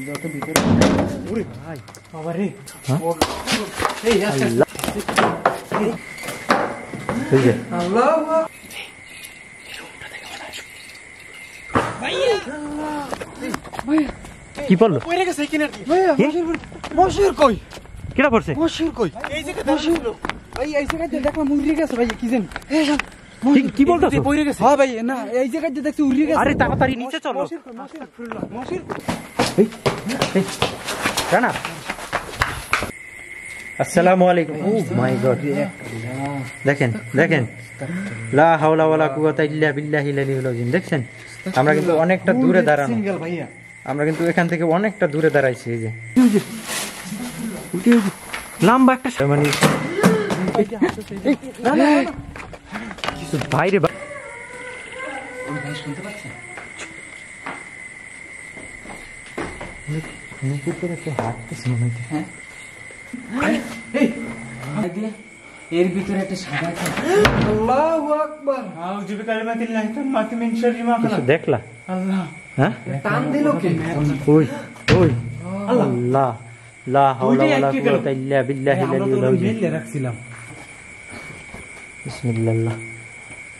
যত ভিতরে ওরে ভাই বাবা রে এই আল্লাহ আল্লাহ কি পড়লো? পড়ে গেছে কিনার কি ভাইয়া মশির কই কিরা পড়ছে? মশির কই এই জায়গাতে মশির ভাই এই জায়গাতে দেখলাম উড়ে গেছে ভাই কি জানি এই কি বলতেছো? পড়ে গেছে হ্যাঁ ভাই না এই জায়গাতে দেখছি উড়ে গেছে আরে তাড়াতাড়ি নিচে চলো। মশির এই জানা আসসালামু আলাইকুম। ও মাই গড দেখেন দেখেন লা হাওলা ওয়ালা কুওয়াতা ইল্লা বিল্লাহিল আলিয়্যিল আযীম। দেখছেন আমরা কিন্তু অনেকটা দূরে দাঁড়ানো, সিঙ্গেল ভাইয়া আমরা কিন্তু এখান থেকে অনেকটা দূরে দাঁড়াইছি। এই যে লম্বা একটা মানে কিছু বাইরে শুনতে পাচ্ছেন এর ভিতরে একটা সাদা আল্লাহু আকবার আউযু বিকালিমাতিল্লাহি তাম্মাতি মিন শাররি মা খালাক দেখলা? আল্লাহ হ্যাঁ টান দিল কে ওই ওই আল্লাহ লা হাওলা ওয়ালা কুওয়াতা ইল্লা বিল্লাহিল আলিয়্যিল আযীম। রাখছিলাম বিসমিল্লাহ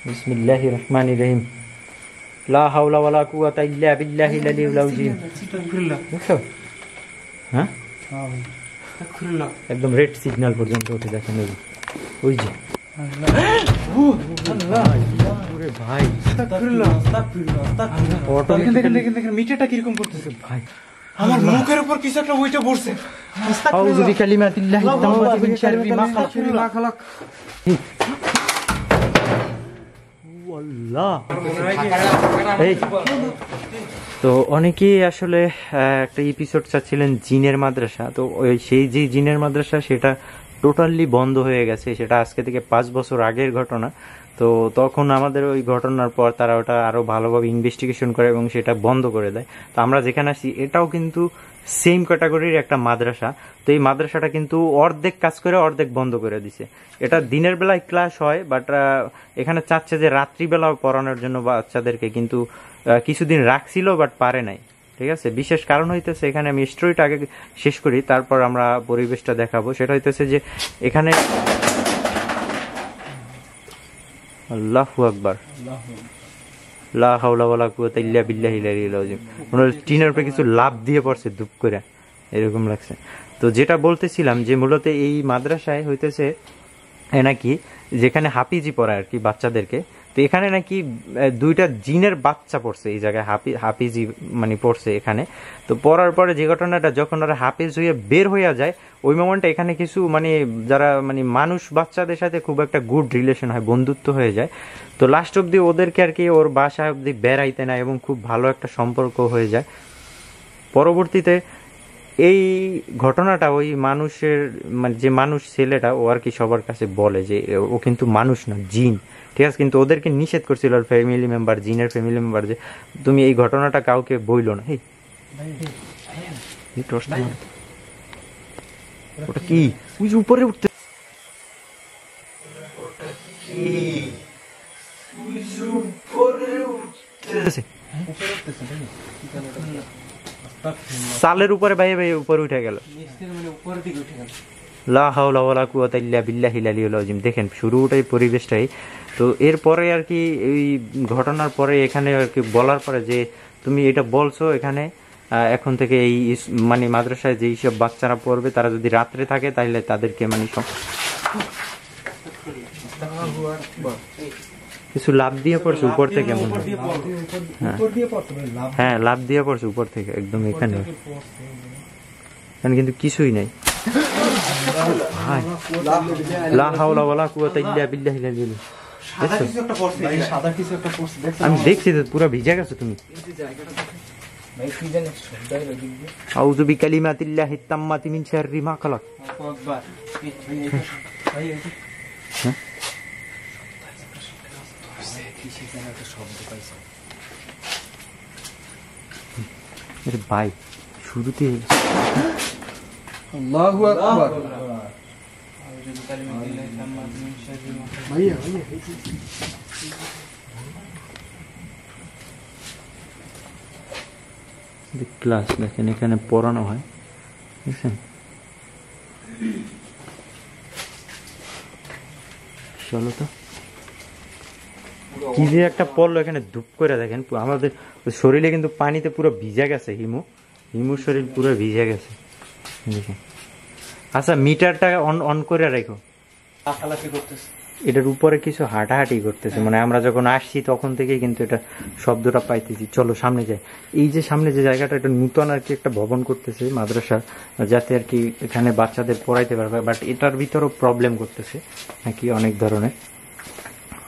বিসমিল্লাহির রহমানির রহিম লা হাওলা ওয়ালা কুওয়াতা ইল্লা বিল্লাহিল আলিয়্যিল আযীম। দেখছো? হ্যাঁ একদম রেড সিগন্যাল পর্যন্ত উঠে দেখেন ওই যে ভাই দেখেন মিটারটা কিরকম করতেছে ভাই আমার মুখের উপর কিছু একটা উইটা পড়ছে আউযু বিকালিমাতিল্লাহি তাম্মাতি মিন শাররি মা খালাক। আল্লাহ এই তো অনেকেই আসলে একটা এপিসোড চাচ্ছিলেন জিনের মাদ্রাসা। তো সেই যে জিনের মাদ্রাসা সেটা টোটালি বন্ধ হয়ে গেছে। সেটা আজকে থেকে 5 বছর আগের ঘটনা। তো তখন আমাদের ওই ঘটনার পর তারা ওটা আরো ভালোভাবে ইনভেস্টিগেশন করে এবং সেটা বন্ধ করে দেয়। তো আমরা যেখানে আসি এটাও কিন্তু সেম ক্যাটাগরির একটা মাদ্রাসা। তো এই মাদ্রাসাটা কিন্তু অর্ধেক কাজ করে অর্ধেক বন্ধ করে দিছে। এটা দিনের বেলায় ক্লাস হয়, বাট এখানে চাচ্ছে যে রাত্রিবেলাও পড়ানোর জন্য বাচ্চাদেরকে, কিন্তু কিছুদিন রাখছিল বাট পারে নাই। ঠিক আছে, বিশেষ কারণ হইতেছে এখানে আমি স্টোরিটা আগে শেষ করি, তারপর আমরা পরিবেশটা দেখাবো। সেটা হইতেছে যে এখানে আল্লাহু আকবার লা হাওলা ওয়ালা কুওয়াতা ইল্লা বিল্লাহিল আলিয়্যিল আযীম। মনে টিনের উপরে কিছু লাভ দিয়ে পড়ছে দুপ করে, এরকম লাগছে। তো যেটা বলতেছিলাম যে মূলত এই মাদ্রাসায় হইতেছে নাকি যেখানে হাফিজি পড়ায় আর কি বাচ্চাদেরকে। তো এখানে নাকি 2টা জিনের বাচ্চা পড়ছে এই জায়গায়, হাফিজি মানে পড়ছে এখানে। তো পড়ার পরে যে ঘটনাটা, যখন ওরা হাফিজ হয়ে বের হইয়া যায় ওই মোমেন্টে এখানে কিছু মানে যারা মানে মানুষ বাচ্চাদের সাথে খুব একটা গুড রিলেশন হয়, বন্ধুত্ব হয়ে যায়। তো লাস্ট অব্দি ওদেরকে আর কি ওর বাসায় অব্দি বেড়াইতে না এবং খুব ভালো একটা সম্পর্ক হয়ে যায়। পরবর্তীতে এই ঘটনাটা ওই মানুষের মানে যে মানুষ ছেলেটা ও আর কি সবার কাছে বলে যে ও কিন্তু মানুষ না, জিন। ঠিক আছে, কিন্তু ওদেরকে নিষেধ করছিল ওর ফ্যামিলি মেম্বার, জিনের ফ্যামিলি মেম্বার, যে তুমি এই ঘটনাটা কাউকে বইলো না। ওটা কি উপরে উঠতে সালের উপরে বাইরে বাইরে উপরে উঠে গেল। লা হাওলা ওয়ালা কুওয়াতা ইল্লা বিল্লাহিল আলিয়্যিল আযীম। দেখেন শুরুটাই পরিবেশটাই। তো এরপরে আর কি এই ঘটনার পরে এখানে আর কি বলার পরে যে তুমি এটা বলছো এখানে এখন থেকে এই মানে মাদ্রাসায় যেই সব বাচ্চারা পড়বে তারা যদি রাত্রে থাকে তাহলে তাদেরকে মানে কিছু লাভ দিয়ে পড়ছে উপর থেকে, মনে হয় হ্যাঁ লাভ দিয়ে পড়ছে উপর থেকে একদম এখানে কিন্তু কিছুই নাই। লা হাওলা ওয়ালা কুওয়াতা ইল্লা বিল্লাহিল আযীম। আমি দেখছি তো পুরো ভিজে গেছো তুমি। আউযু বিকালিমাতিল্লাহি তাম্মাতি মিন শাররি মা খালাক। ভাই শুরুতে আল্লাহু আকবার ভাইয়া ক্লাস দেখেন এখানে পড়ানো হয়, বুঝছেন? চলো তো কি যে একটা পড়লো এখানে ধূপ করে দেখেন, আমাদের শরীরে কিন্তু পানিতে পুরো ভিজে গেছে, হিমুর শরীর পুরো ভিজে গেছে দেখেন। আচ্ছা মিটারটা অন করে রাখো। এটার উপরে কিছু হাঁটাহাঁটি করতেছে, মানে আমরা যখন আসছি তখন থেকেই কিন্তু এটা শব্দটা পাইতেছি। চলো সামনে যাই। এই যে সামনে যে জায়গাটা, এটা নূতন আর কি একটা ভবন করতেছে মাদ্রাসা, যাতে আর কি এখানে বাচ্চাদের পড়াইতে পারবে, বাট এটার ভিতরেও প্রবলেম করতেছে নাকি অনেক ধরনের।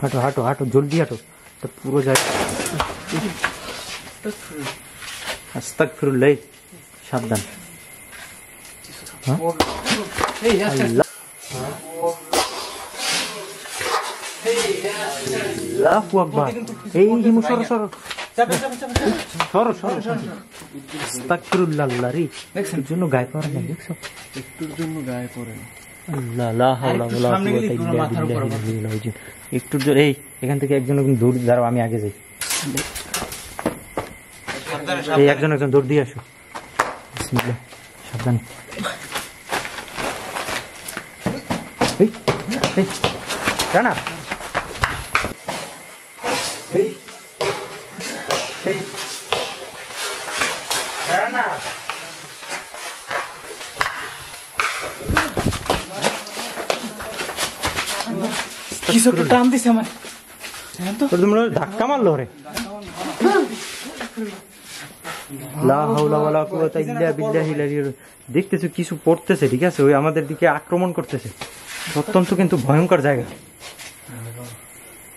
হাঁটো হাঁটো হাঁটো, জলদি হাঁটো, পুরো জায়গা। আস্তাগফিরুল্লাহ, সাবধান। আল্লাহু আকবার। এই হিমু সরো সরো সরো সরো সরো। আস্তাগফিরুল্লাহ। আল্লাহ রে, দেখছেন জন্য গায়ে পড়ে না, দেখছো একটুর জন্য গায়ে পড়ে না। আল্লাহ লা হাওলা ওয়ালা কুওয়াতা ইল্লা বিল্লাহ। একটুর জন্য এই এখান থেকে একজন দূর দাঁড়াও, আমি আগে যাই। এই একজন দৌড় দিয়ে আসো। বিসমিল্লাহ, সাবধান। এই এই রানা, এই এই রানা, কিছু একটা টান দিছে আমার, তোমরা ধাক্কা মারলো রে। লা হাওলা ওয়ালা কুওয়াতা ইল্লা বিল্লাহিল আলিয়্যিল। দেখতেছো কিছু পড়তেছে, ঠিক আছে, ওই আমাদের দিকে আক্রমণ করতেছে। অত্যন্ত কিন্তু ভয়ঙ্কর জায়গা।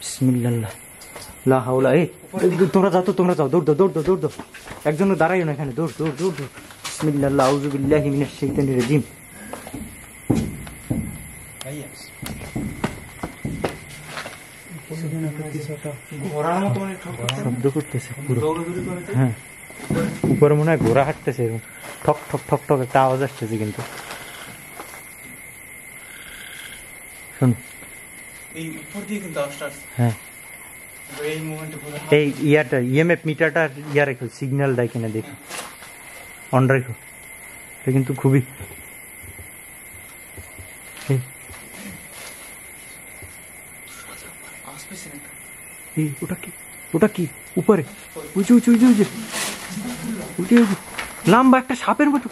বিসমিল্লাহ, লা হাওলা। এই তোমরা যাও তো, তোমরা যাও, দৌড় দাও দৌড় দাও দৌড় দাও। একজন দাঁড়াইও না এখানে, দৌড় দৌড় দৌড় দৌড়। বিসমিল্লাহ, আউযু বিল্লাহি মিনাশ শাইতানির রাজিম। শব্দ করতেছে পুরো, হ্যাঁ উপরে মনে হয় ঘোড়া হাঁটতেছে, এরকম ঠক ঠক ঠক ঠক একটা আওয়াজ আসতেছে। কিন্তু শোন, হ্যাঁ এই ইয়ারটা ইএমএফ মিটারটা ইয়া রেখো, সিগন্যাল দেয় কিনা দেখো, অন রেখো। এটা কিন্তু খুবই ওটা কি, ওটা কি উপরে উঁচু উঁচু উঁচু উঁচু উঁচু উঁচু লম্বা একটা সাপের মতো।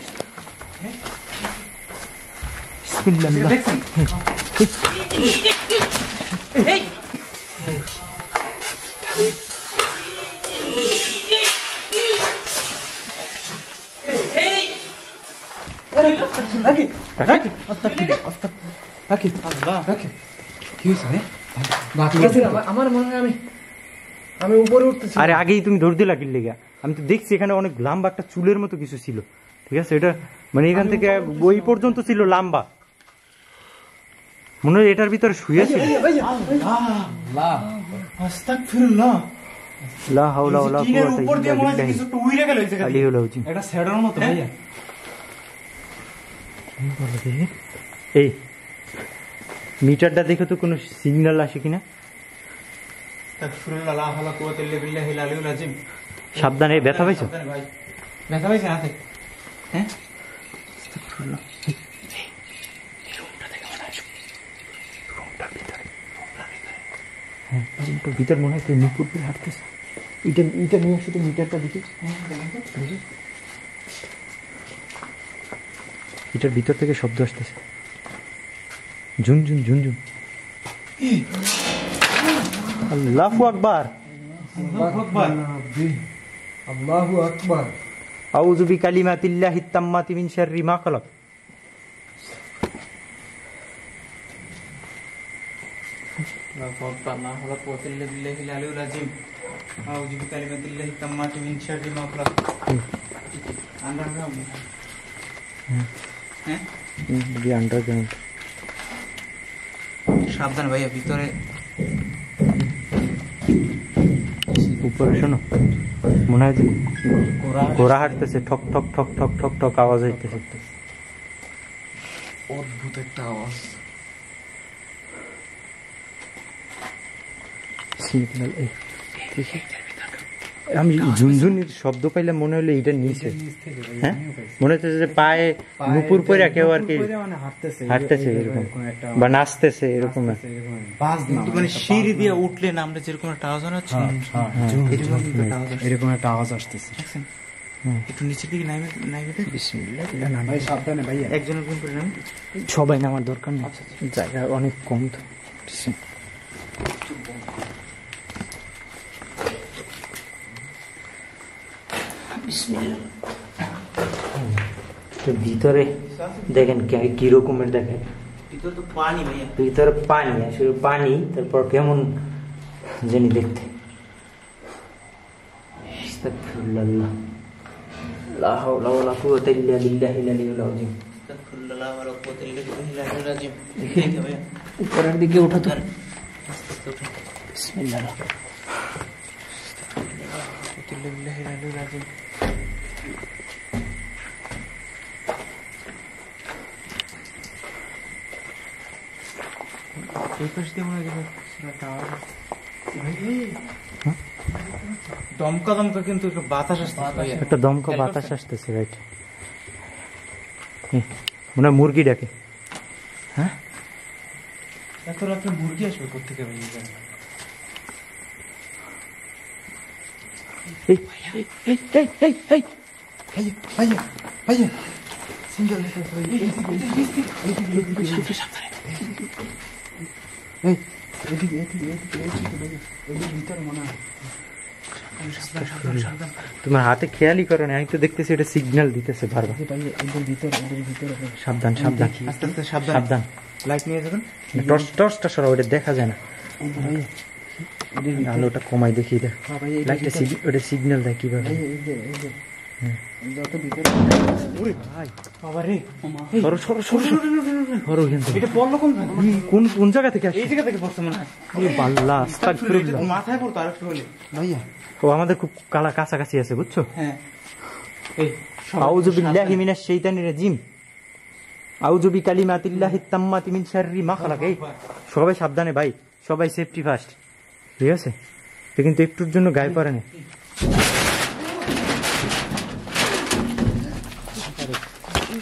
আমার মনে হয় আমি উপরে উঠতেছি। আরে আগেই তুমি দৌড় দিলা কিল লেগা? আমি তো দেখছি এখানে অনেক লম্বা একটা চুলের মতো কিছু ছিল, ঠিক আছে, এটা মানে এখান থেকে ওই পর্যন্ত ছিল লম্বা, মনে হয় এটার ভিতরে শুয়ে ছিল। আস্তাগফিরুল্লাহ, লা হাওলা ওয়ালা কুওয়াতা ইল্লা বিল্লাহ। কিছু তো উইরে গেল এই জায়গা আলী হলো জি, এটা সেডার মতো ভাইয়া। এই মিটারটা দেখো তো কোনো সিগন্যাল আসে কিনা। আস্তাগফিরুল্লাহ, লা হাওলা কুওয়াতা ইল্লা বিল্লাহিল আলিয়্যিল আযীম। সাবধানে, ব্যথা পাইছো? ভাই ব্যথা পাইছে না? হ্যাঁ আস্তাগফিরুল্লাহ। হ্যাঁ ভিতর মনে হয় কেউ নুপুর করে হাঁটতেছে। এটা নিয়ে আসো তো, মিটারটা দেখি। এটার ভিতর থেকে শব্দ আসতেছে, ঝুনঝুন ঝুনঝুন। আল্লাহু আকবার, আল্লাহু আকবার, আল্লাহু আকবার। আউযু বিকালিমাতিল্লাহিত তাম্মাতি মিন শাররি মা খালাক। আল্লাহু আকবার, লা হাওলা কুওয়াতা ইল্লা বিল্লাহিল আলিয়্যিল আযীম। আউযু বিকালিমাতিল্লাহিত তাম্মাতি মিন শাররি মা খালাক। আন্ডারগ্রাউন্ড, হ্যাঁ আন্ডারগ্রাউন্ড। সাবধান ভাইয়া, ভিতরে উপরে শোনো, মনে হয় যে ঘোড়া হাঁটতেছে, ঠক ঠক ঠক ঠক ঠক ঠক আওয়াজ হইতেছে, অদ্ভুত একটা আওয়াজ। আমি ঝুনঝুনির শব্দ পাইলে মনে হলো এটা নিচে, হ্যাঁ মনে হচ্ছে যে পায়ে নুপুর পরে কেউ আর কি হাঁটতেছে এরকম বা নাচতেছে এরকম। কিন্তু মানে সিঁড়ি দিয়ে উঠলে নামলে যেরকম একটা আওয়াজ হচ্ছে, এরকম একটা আওয়াজ আসতেছে। একটু নিচের দিকে নামে দেখ। বিসমিল্লাহ। ভাই সাবধানে ভাই, একজনের কোন করে নামে। সবাই নামার দরকার নেই, জায়গা অনেক কম তো। ভিতরে দেখেন কি রকমের, দেখেন ভিতরে তো পানি ভাইয়া, ভিতরে পানি, আসলে পানি, তারপর কেমন জানি দেখতে। আস্তাগফিরুল্লাহ, লা হাওলা ওয়ালা কুওয়াতা ইল্লা বিল্লাহিল আলিয়্যিল আযীম। আস্তাগফিরুল্লাহ ওয়া লা কুওয়াতা ইল্লা বিল্লাহিল আলিয়্যিল আযীম। দেখেন ভাইয়া উপরের দিকে ওঠা তো। বিসমিল্লাহ। বিল্লাহিল আলিয়্যিল আযীম। এই পাশ দিয়ে মনে হয় টাওয়ার, দমকা দমকা কিন্তু একটু বাতাস আসছে, একটা দমকা বাতাস আসতেছে, রাইট। মনে হয় মুরগি ডাকে। হ্যাঁ, এত রাত্রে মুরগি আসবে কোথেকে ভাই? এই এই এই এই এই ভাইয়া ভাইয়া ভাইয়া সিঙ্গেল তোমার হাতে খেয়ালই করো না, আমি তো দেখতেছি এটা সিগন্যাল দিতেছে বারবার। সাবধান সাবধান, আস্তে আস্তে সাবধান, সাবধান। লাইট নিয়ে যাবেন। টর্চটা সরা, ওটা দেখা যায় না। আলোটা কমাই দেখি, লাইটটা ওটা সিগন্যাল দেয় কিভাবে। সরো সরো সরো সরো, এটা পড়লো কোন ভাবে? কোন কোন জায়গা থেকে আসছে? এই জায়গা থেকে পড়ছে মনে হয়। আল্লাহ, আস্তাগফিরুল্লাহ। মাথায় পড়তো আরেকটু হলে ভাইয়া। ও আমাদের খুব কাছাকাছি আছে, বুঝছো? হ্যাঁ, এই আউযু বিল্লাহি মিনাশ শাইতানির রাজিম, আউযু বিকালিমাতিল্লাহিত তাম্মাতি মিন শাররি মা খালাক। এই সবাই সাবধানে ভাই, সবাই সেফটি ফার্স্ট, ঠিক আছে? এটা কিন্তু একটুর জন্য গায়ে পড়ে না।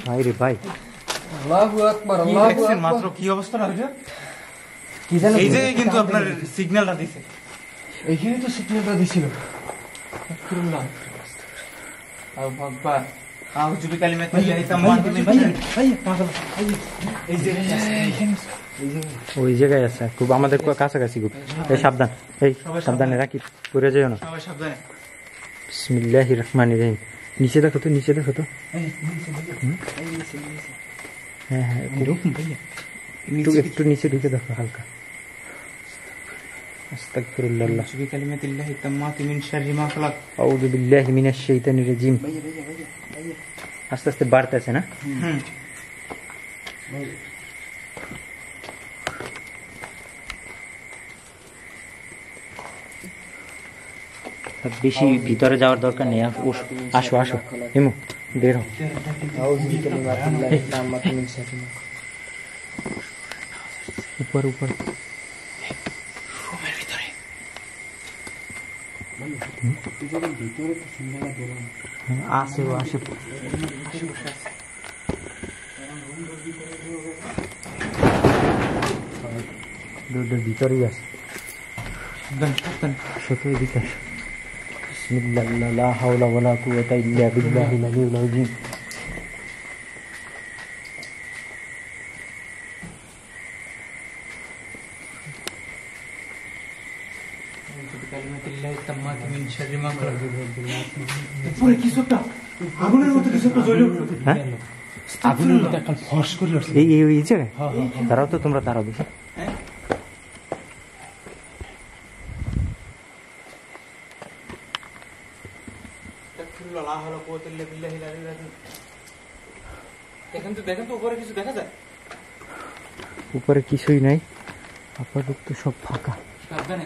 ভাই রে ভাই, আল্লাহু আকবার, আল্লাহু আকবার। মাত্র কি অবস্থা হয়েছে কি জানো, এই যে কিন্তু আপনার সিগন্যালটা দিছে, এইখানে তো সিগন্যালটা দিছিল। আস্তাগফিরুল্লাহ আও ভগবান আউযু বিকালিমাতিল্লাহি তাম্মাতি মিন ভাইয়া শাররি। ভাইয়া পাগল ভাইয়া, এই যে ওই জায়গায় আছে খুব, আমাদের কাছাকাছি খুব। এই সাবধান, এই সাবধানে রাখি, পড়ে যাও না। সবাই সাবধানে। বিসমিল্লাহির রহমানির রহিম। নিচে দেখো তো, নিচে দেখো তো। হ্যাঁ হ্যাঁ, একটু নিচে ঢুকে দেখো হালকা। আস্তাগফিরুল্লাহ, আউযু বিকালিমাতিল্লাহি তাম্মাতি মিন শাররি মা খালাক। আউযু বিল্লাহি মিনাশ শাইতানির রাজিম। আস্তে আস্তে বাড়তেছে না? হুম, বেশি ভিতরে যাওয়ার দরকার নেই। আসো আসো হিমু, বের হও। উপর উপর রুমের ভিতরে আসে, ও আসে। ভিতরেই আছে, সত্যি দিকে আসে। বিসমিল্লাহ, লা হাওলা ওয়ালা কুওয়াতা ইল্লা বিল্লাহিল আলিয়্যিল আযীম। বিকালিমাতিল্লাহি তাম্মাতি মিন শাররি মা খালাক। উপরে কিছু একটা আগুনের মতো কিছু একটা জ্বলে উঠলো। হ্যাঁ, আগুনের মতো একটা ফস করে উঠছে। এই এই এই জায়গায় দাঁড়াও তো, তোমরা দাঁড়াও দেখি। দেখেন তো উপরে কিছু দেখা যায়? উপরে কিছুই নাই, আপাতত সব ফাঁকা। সাবধানে।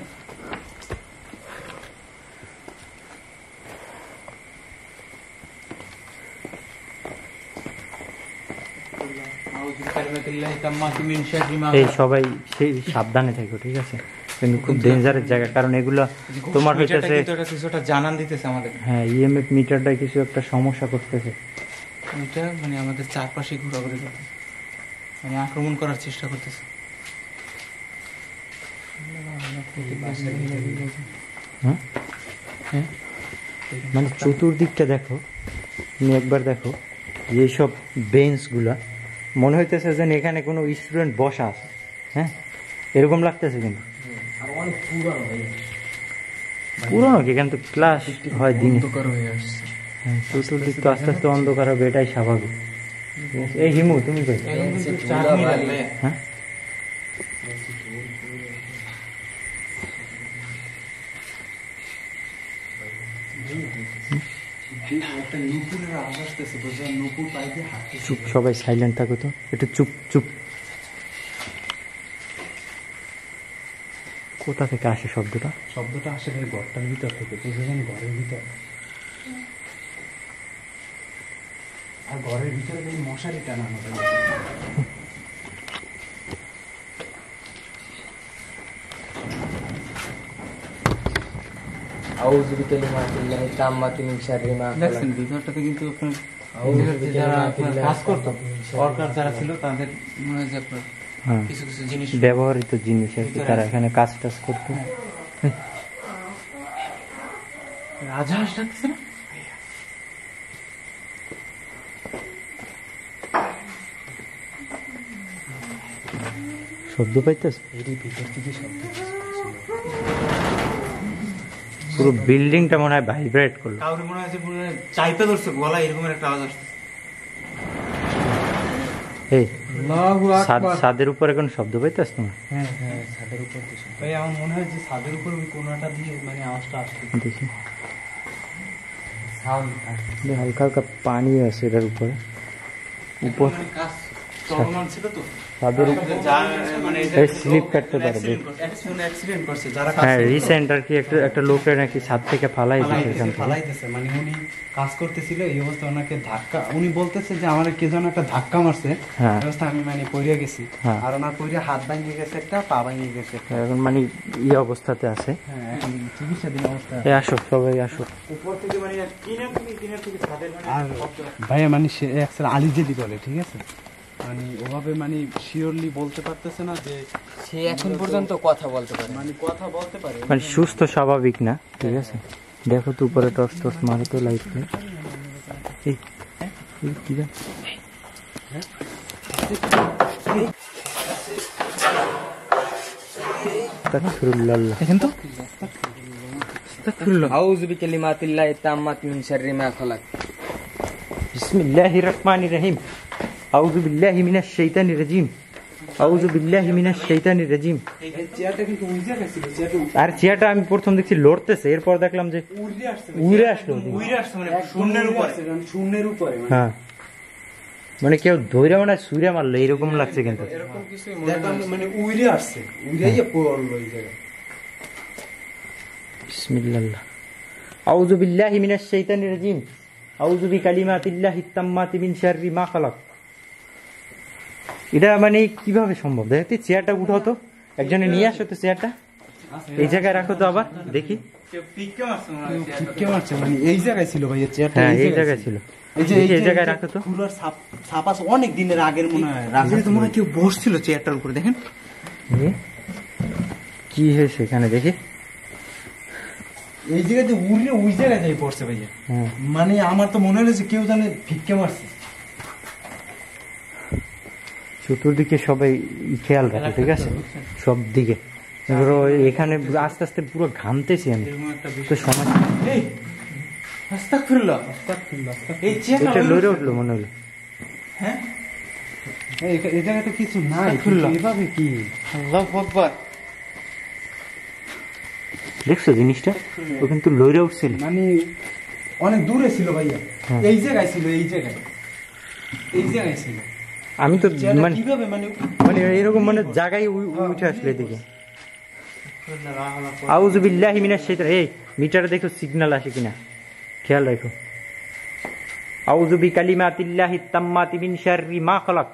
আউযু বিকালিমাতিল্লাহি তাম্মাতি মিন শাররি মা এই খালাক। সবাই সেই সাবধানে থাকো, ঠিক আছে? কিন্তু খুব ডেঞ্জারের জায়গা, কারণ এগুলো তোমার মিটারটা হইতেছে, কিন্তু এটা কিছু একটা জানান দিতেছে আমাদের। হ্যাঁ ইএমএফ মিটারটা কিছু একটা সমস্যা করতেছে। এটা মানে আমাদের চারপাশে ঘোরাঘুরি করতেছে, মানে আক্রমণ করার চেষ্টা করতেছে। হ্যাঁ হ্যাঁ মানে চতুর্দিকটা দেখো, তুমি একবার দেখো যেসব বেঞ্চগুলা মনে হইতেছে যেন এখানে কোনো স্টুডেন্ট বসা আছে, হ্যাঁ এরকম লাগতেছে। কিন্তু পুরোনো কি, এখানে তো ক্লাস হয় দিনে। অন্ধকার হয়ে আসছে। হ্যাঁ চতুর্দিক তো আস্তে আস্তে অন্ধকার হবে, এটাই স্বাভাবিক। এই হিমু তুমি কই? হ্যাঁ একটা নুপুরের আওয়াজ আসতেছে, বুঝলেন? নুপুর পায়ে দিয়ে হাঁটতেছে। চুপ, সবাই সাইলেন্ট থাকো তো, একটু চুপ চুপ। কোথা থেকে আসে শব্দটা? শব্দটা আসে ভাই ঘরটার ভিতর থেকে, বুঝলেন? ঘরের ভিতর, আর ঘরের ভিতরে ভাই মশারি টানানো ভাই। আউযু বিকালিমাতিল্লাহি তাম্মাতি মিন শাররি মা খালাক। দেখছেন ভিতরটাতে কিন্তু আপনার যারা আপনার কাজ করতো, ওয়ার্কার যারা ছিল, তাদের মনে হয় যে আপনার হ্যাঁ কিছু কিছু জিনিস ব্যবহৃত জিনিস আর কি, তারা এখানে কাজ টাজ করতো। রাজহাঁস ডাকতেছে না? শব্দ পাইতেছে এরই ভিতর থেকে শব্দ পুরো বিল্ডিংটা মনে হয় ভাইব্রেট করলো। কাউরে মনে হয় যে পুরো চাইপে ধরছে গলা, এরকমের একটা আওয়াজ আসছে। এই আল্লাহু আকবার। ছাদের উপর এখন শব্দ পাইতেছ তোমার? হ্যাঁ হ্যাঁ, ছাদের উপর দিছে ভাই। আমার মনে হয় যে ছাদের উপর ওই কোনাটা দিয়ে মানে আওয়াজটা আসছে। দেখি সাউন্ড হালকা হালকা পানি আছে এটার উপরে, উপর মানে কাজ চলমান ছিল তো, ছাদের উপর মানে এই স্লিপ কাটতে পারে। অ্যাক্সিডেন্ট করছে যারা কাজ হ্যাঁ করতো। রিসেন্ট আর কি একটা লোকের নাকি ছাদ থেকে ফালাই দিচ্ছে এখান থেকে। ফালাইতেছে, মানে উনি কাজ করতেছিল এই অবস্থা, ওনাকে ধাক্কা, উনি বলতেছে যে আমার কে যেন একটা ধাক্কা মারছে, হ্যাঁ। এই অবস্থা আমি মানে পড়ে গেছি। হ্যাঁ। আর ওনার পড়ে হাত ভাঙে গেছে একটা, পা ভাঙে গেছে একটা। এখন মানে অবস্থাতে আছে। হ্যাঁ, এখন চিকিৎসাধীন অবস্থা। এই আসো সবাই আসো। উপর থেকে মানে কিনার থেকে ছাদের মানে আর ভাইয়া মানে সে একসাথে আলিজেদি বলে, ঠিক আছে? মানে ওভাবে মানে শিওরলি বলতে পারতেছে না যে সে এখন পর্যন্ত কথা বলতে পারে। মানে কথা বলতে পারে। মানে সুস্থ স্বাভাবিক না, ঠিক আছে? দেখো তো উপরে টর্চ টর্চ মারো তো লাইট। এই এই কি রে? আস্তাগফিরুল্লাহ। দেখেন তো আউযু বিকালিমাতিল্লাহি তাম্মাতি মিন শাররি মা খালাক। বিসমিল্লাহির রহমানির রহিম। আউযু বিল্লাহি মিনাশ শাইতানির রাজিম। আউযু বিল্লাহি মিনাশ শাইতানির রাজিম। এই চেয়ারটা কিন্তু উই জায়গায় ছিল, চেয়ারটা আর চেয়ারটা আমি প্রথম দেখছি লড়তেছে, এরপর দেখলাম যে উড়ে আসছে, উড়ে আসলো। উইরে আসছে মানে শূন্যের উপরে। শূন্যের উপরে মানে। হ্যাঁ মানে কেউ ধৈর্য মানে সুরে মারলো এরকম লাগছে। কিন্তু এরকম কিছু দেখলাম মানে উড়ে আসছে, উড়ে পড়লো এই জায়গায়। বিসমিল্লাহ। আউযু বিল্লাহি মিনাশ শাইতানির রাজিম। আউযু বিকালিমাতিল্লাহি তাম্মাতি মিন শাররি মা খালাক। এটা মানে কিভাবে সম্ভব? দেখতে চেয়ারটা উঠাও তো, একজনে নিয়ে আসো তো চেয়ারটা, এই জায়গায় রাখো তো আবার দেখি। কেউ পিককে মারছে মনে হয় চেয়ারটা। কে মারছে মানে এই জায়গায় ছিল ভাই, এই চেয়ারটা হ্যাঁ এই জায়গায় ছিল। এই যে এই জায়গায় রাখো তো। পুরো ছাপ আছে অনেক দিনের আগের মনে হয় রাখা তো মনে হয় কেউ বসছিল চেয়ারটার উপরে, দেখেন। এ, কি হয়েছে এখানে দেখি। এই জায়গাতে উড়ে ওই জায়গায় যাই পড়ছে ভাইয়া। হ্যাঁ মানে আমার তো মনে হলো যে কেউ জানে ভিক্ষে মারছে। চতুর্দিকে সবাই খেয়াল রাখো, ঠিক আছে? সব দিকে ধরো এখানে আস্তে আস্তে পুরো ঘামতেছি আমি এরকম একটা তো বিষয়। সময়। এই আস্তাগফিরুল্লাহ। এই চেয়ারটা এটা লড়ে উঠলো মনে হলো। হ্যাঁ এই জায়গায় তো কিছু নাই, আস্তাগফিরুল্লাহ। এভাবে কি? আল্লাহু আকবার। দেখছো জিনিসটা? ও কিন্তু লড়ে উঠছিল। মানে অনেক দূরে ছিল ভাইয়া, হ্যাঁ। এই জায়গায় ছিল, এই জায়গায়, এই জায়গায় ছিল। আমি তো চেয়ারটা মানে কিভাবে মানে মানে এরকম মানে জায়গায় উঠে আসলো এদিকে। আউযু বিল্লাহি মিনাশ শাইতানির। এই মিটারে দেখো সিগন্যাল আসে কিনা, খেয়াল রাখো। আউযু বিকালিমাতিল্লাহি তাম্মাতি মিন শাররি মা খালাক।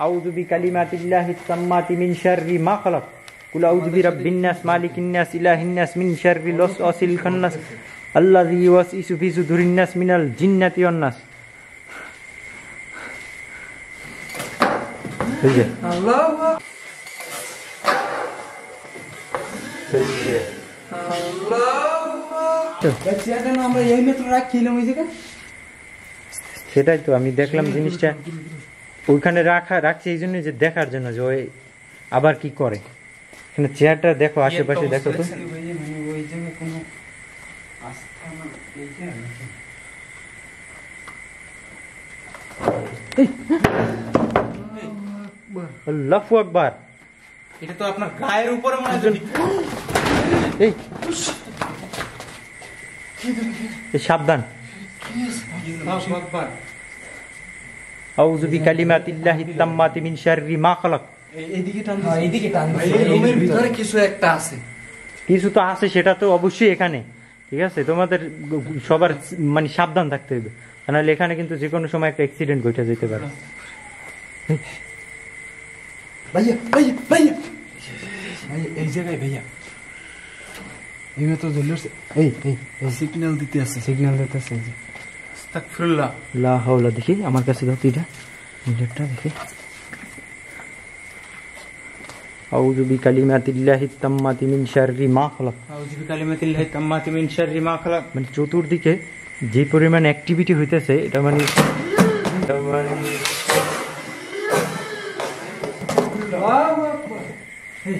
আউযু বিকালিমাতিল্লাহি তাম্মাতি মিন শাররি মা খালাক। কুল আউযু বিরাব্বিন নাস মালিকিন নাস ইলাহিন নাস মিন শাররিল ওয়াসওয়াসিল খান্নাস আল্লাযী ইউওয়াসওয়িসু ফি সুদুরিন নাস মিনাল জিন্নাতি ওয়ান নাস। এই যে আমরা এই মাত্র রাখছিলাম ওই জায়গায়। সেটাই তো আমি দেখলাম জিনিসটা ওইখানে রাখছে এই জন্য যে দেখার জন্য যে ওই আবার কি করে। এখানে চেয়ারটা দেখো আশেপাশে দেখো তো। ওই জায়গায় কোনো আস্থানা আল্লাহু আকবার। এটা তো আপনার গায়ের উপরে মনে হয়। এই সাবধান। আল্লাহু আকবার। আউযু বিকালিমাতিল্লাহিত তাম্মাতি মিন শাররি মা খালাক। এইদিকে টান এইদিকে টান এই রুমের ভিতরে কিছু একটা আছে। কিছু তো আছে সেটা তো অবশ্যই এখানে, ঠিক আছে? তোমাদের সবার মানে সাবধান থাকতে হবে, নাহলে এখানে কিন্তু যে কোনো সময় একটা অ্যাক্সিডেন্ট ঘটে যেতে পারে। ভাইয়া ভাইয়া ভাইয়া ভাইয়া এই জায়গায় ভাইয়া এই মাত্র জ্বলে উঠছে। এই এই এই সিগন্যাল দিতে আছে, সিগন্যাল দিতেছে। আস্তাগফিরুল্লাহ। লা হাওলা। দেখি আমার কাছে দাও তুইটা মিটারটা দেখি। আউযু বিকালিমাতিল্লাহিত তাম্মাতি মিন শাররি মা খালাক। আউযু বিকালিমাতিল্লাহি তাম্মাতি মিন শাররি মা খালাক। মানে চতুর্দিকে যে পরিমাণ অ্যাক্টিভিটি হইতেছে এটা মানে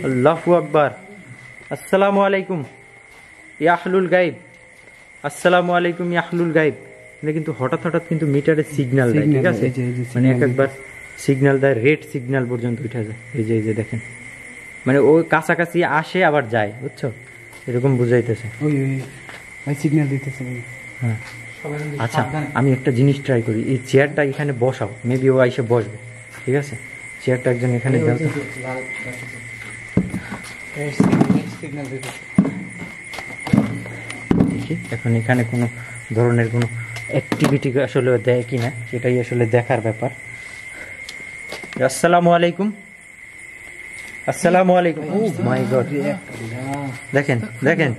আল্লাহু আকবার। আসসালামু আলাইকুম ইয়া আহলুল গায়ব, আসসালামু আলাইকুম ইয়া আহলুল গায়ব। এটা কিন্তু হঠাৎ হঠাৎ কিন্তু মিটারে সিগন্যাল দেয়, ঠিক আছে? মানে একবার সিগন্যাল দেয়, রেড সিগন্যাল পর্যন্ত উঠে যায়। এই যে দেখেন, মানে ও কাছাকাছি আসে আবার যায়, বুঝছো? এরকম বুঝাইতেছে। ওই ওই ভাই সিগন্যাল দিতেছে ভাই। হ্যাঁ আচ্ছা, আমি একটা জিনিস ট্রাই করি। এই চেয়ারটা এখানে বসাও, মেবি ও আইসে বসবে, ঠিক আছে? চেয়ারটা একজন এখানে দাও তো। সিগন্যাল দিতে দেখি এখন এখানে কোনো ধরনের কোনো অ্যাক্টিভিটি আসলে দেয় কিনা, সেটাই আসলে দেখার ব্যাপার। আসসালামু আলাইকুম, আসসালামু আলাইকুম। ও মাই গড, দেখেন দেখেন,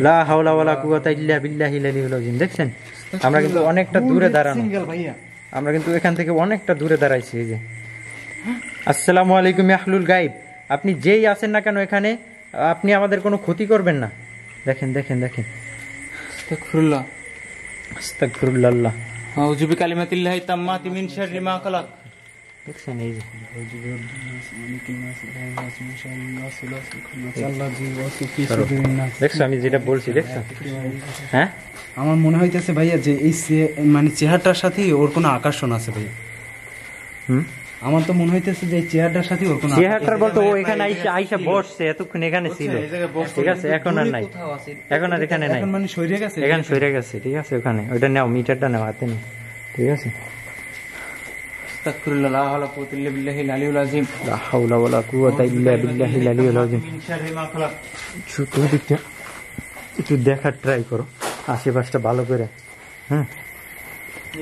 লা হাওলা ওয়ালা কুওয়াতা ইল্লা বিল্লাহিল আলিয়্যিল আযীম। দেখছেন আমরা কিন্তু অনেকটা দূরে দাঁড়ানো, আমরা কিন্তু এখান থেকে অনেকটা দূরে দাঁড়াইছি। এই যে আসসালামু আলাইকুম ইয়া আহলুল গায়ব, আপনি যেই আছেন না কেন এখানে, আপনি আমাদের কোনো ক্ষতি করবেন না। দেখেন দেখেন দেখেন, আস্তাগফিরুল্লাহ। আস্তাগফিরুল্লাহ। আউযু বিকালিমাতিল্লাহি তাম্মাতি মিন শাররি মা খালাক। দেখছেন এই যে দেখছো আমি যেটা বলছি, দেখছো? হ্যাঁ আমার মনে হইতেছে ভাইয়া যে এই মানে চেহারাটার সাথে ওর কোনো আকর্ষণ আছে ভাইয়া। হুম, আমার তো মনে হইতেছে যে এই চেহারাটার সাথে ওর কোনো চেহারাটার বলতো ও এখানে আইসা বসছে, এতক্ষণ এখানে ছিল, ঠিক আছে? এখন আর নাই, এখন আর এখানে নাই, এখন মানে সরে গেছে, এখানে সরে গেছে, ঠিক আছে? ওখানে ওইটা নাও, মিটারটা নাও হাতে নিয়ে, ঠিক আছে? আস্তাগফিরুল্লাহ। লা হাওলা কুওয়াতা ইল্লা বিল্লাহিল আলিয়্যিল আযীম। লা হাওলা ওয়ালা কুওয়াতা ইল্লা বিল্লাহিল আলিয়্যিল আযীম। মিন শাররি মা খালাক। চতুর্দিকটা একটু দেখার ট্রাই করো, আশেপাশটা ভালো করে। হ্যাঁ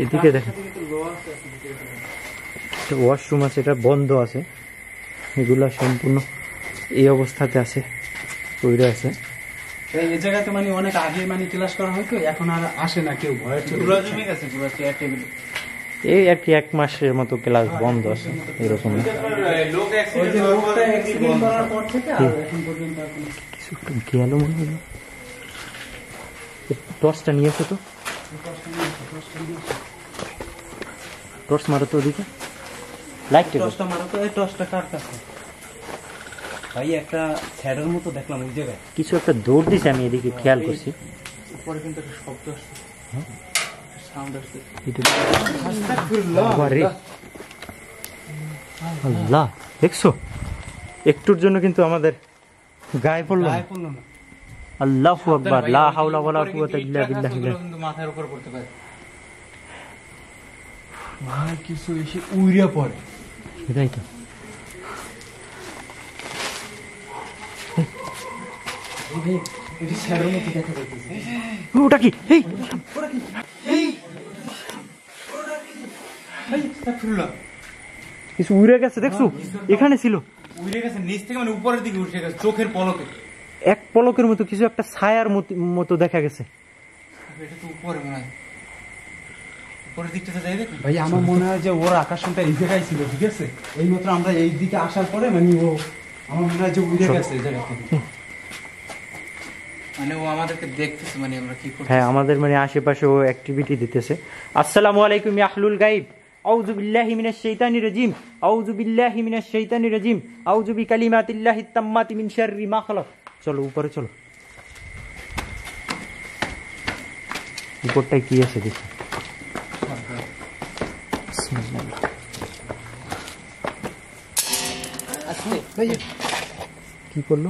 এদিকে দেখেন, ওয়াশরুম আছে, এটা বন্ধ আছে, এগুলা সম্পূর্ণ এই অবস্থাতে আছে, পড়ে আছে। এই জায়গাতে মানে অনেক আগে মানে ক্লাস করা হয়তো, এখন আর আসে না কেউ, ভয়ের চোটে পুরো জমে গেছে, পুরো চেয়ার টেবিল। এই আর কি 1 মাসের মতো ক্লাস বন্ধ আছে এরকম। লোক অ্যাক্সিডেন্ট করার পর থেকে আর এখন পর্যন্ত আর কোনো কিছু একটা গেল মনে হলো। টর্চটা নিয়ে এসো তো, টর্চ মারো তো ওদিকে, লাইটটা টসটা মারো তো। এই টসটা কার কাছে ভাই? একটা স্যাডের মতো দেখলাম ওই জায়গায়। কিছু একটা দৌড় দিছে, আমি এদিকে খেয়াল করছি। উপরে কিন্তু একটা শব্দ আসছে, সাউন্ড আসছে। বাবারে, আল্লাহ, দেখছো একটুর জন্য কিন্তু আমাদের গায়ে পড়লো না। পড়লো না। আল্লাহু আকবার, লা হাওলা ওয়ালা কুওয়াতা ইল্লা বিল্লাহ। কিন্তু মাথার উপর পড়তে পারে। ভাই কিছু এসে উইরা পড়ে। সেটাই তো। এটি স্যাডের মতো দেখা যাইতেছে। ওটা কি? এই আস্তাগফিরুল্লাহ। কিছু উড়ে গেছে, দেখছো? এখানে ছিল, উড়ে গেছে নিচ থেকে, মানে উপরের দিকে উঠে গেছে চোখের পলকে। এক পলকের মতো কিছু একটা ছায়ার মতো দেখা গেছে। এটা তো উপরে মনে হয়, উপরের দিকটা যাই দেখুন ভাই আমার মনে হয় যে ওর আকর্ষণটা এই জায়গায় ছিল, ঠিক আছে? এই মাত্র আমরা এই দিকে আসার পরে মানে ও আমার মনে হয় যে উড়ে গেছে এই জায়গা থেকে। মানে ও আমাদেরকে দেখতেছে, মানে আমরা কি করছি। হ্যাঁ, আমাদের মানে আশেপাশে ও অ্যাক্টিভিটি দিতেছে। আসসালামু আলাইকুম ইয়া আহলুল গায়ব, আউযু বিল্লাহি মিনাশ শাইতানির রাজিম, আউযু বিল্লাহি মিনাশ শাইতানির রাজিম, আউযু বিকালিমাতিল্লাহিত তাম্মাতি মিন শাররি মা খালাক। চলো উপরে চলো, উপরটায় কি আছে দেখি। ভাইয়া কি করলো?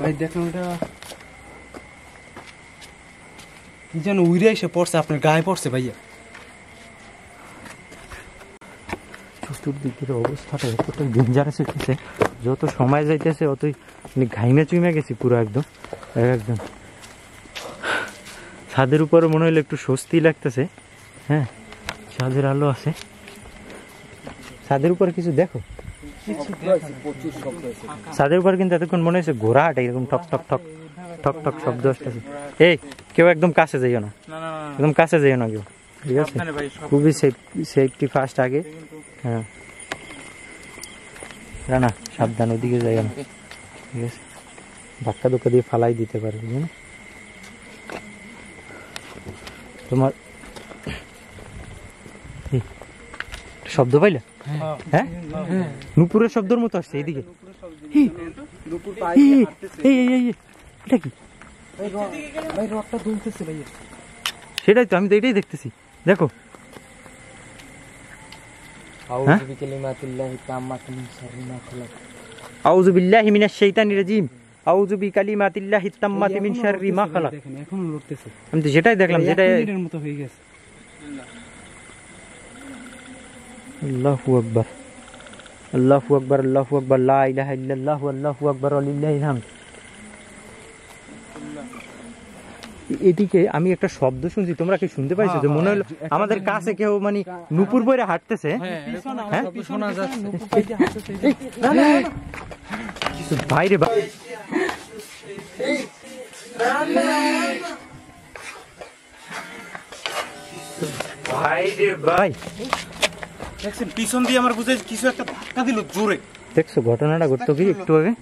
ভাই দেখুন এটা কি যেন উড়ে এসে পড়ছে, আপনার গায়ে পড়ছে ভাইয়া। চতুর্দিকের অবস্থাটা এতটাই ডেঞ্জারাস হচ্ছে, যত সময় যাইতেছে অতই মানে ঘাইমে চুইমে গেছি পুরো একদম একদম। ছাদের উপরে মনে হইলে একটু স্বস্তি লাগতেছে। হ্যাঁ, ছাদের আলো আছে। ছাদের উপরে কিছু দেখো, ছাদের উপর কিন্তু এতক্ষণ মনে হয়েছে ঘোড়া হাঁটে এরকম ঠক ঠক ঠক ঠক ঠক শব্দ আসতেছে। এই কেউ একদম কাছে যাইও না, একদম কাছে যাইও না কেউ, ঠিক আছে? খুবই সেফটি ফার্স্ট আগে। হ্যাঁ না, সাবধান, ওদিকে যাইও না, ঠিক আছে? ধাক্কা ধোক্কা দিয়ে ফালাই দিতে পারে, বুঝলি না? তোমার শব্দ পাইলে? হ্যাঁ, নুপুরের শব্দের মতো আসছে এইদিকে। এটা কি? ভাই রডটা দুলতেছে ভাইয়া। সেটাই তো, আমি তো এটাই দেখতেছি। দেখো, আউযু বিকালিমাতিল্লাহিত তাম্মাতি মিন শাররি মা খালাক। আউযু বিল্লাহি মিনাশ শাইতানির রাজিম, আউযু বিকালিমাতিল্লাহিত তাম্মাতি মিন শাররি মা খালাক। দেখেন এখনো লড়তেছে। আমি তো যেটাই দেখলাম, যেটাই। মিনিটের মতো হয়ে গেছে। আল্লাহু আকবার, আল্লাহু আকবার, আল্লাহু আকবার, লা ইলাহা ইল্লাল্লাহু, আল্লাহু আকবার, ওয়ালিল্লাহিল হামদ। এদিকে আমি একটা শব্দ শুনছি, তোমরা কি শুনতে পাইছো? যে মনে হলো আমাদের কাছে কেউ মানে নুপুর বইরে হাঁটতেছে। হ্যাঁ, শোনা যাচ্ছে। বাইরে ভাই দেখছেন পিছন দিয়ে আমার বুঝে কিছু একটা ধাক্কা দিল জোরে। দেখছো ঘটনাটা ঘটতো কি একটু আগে?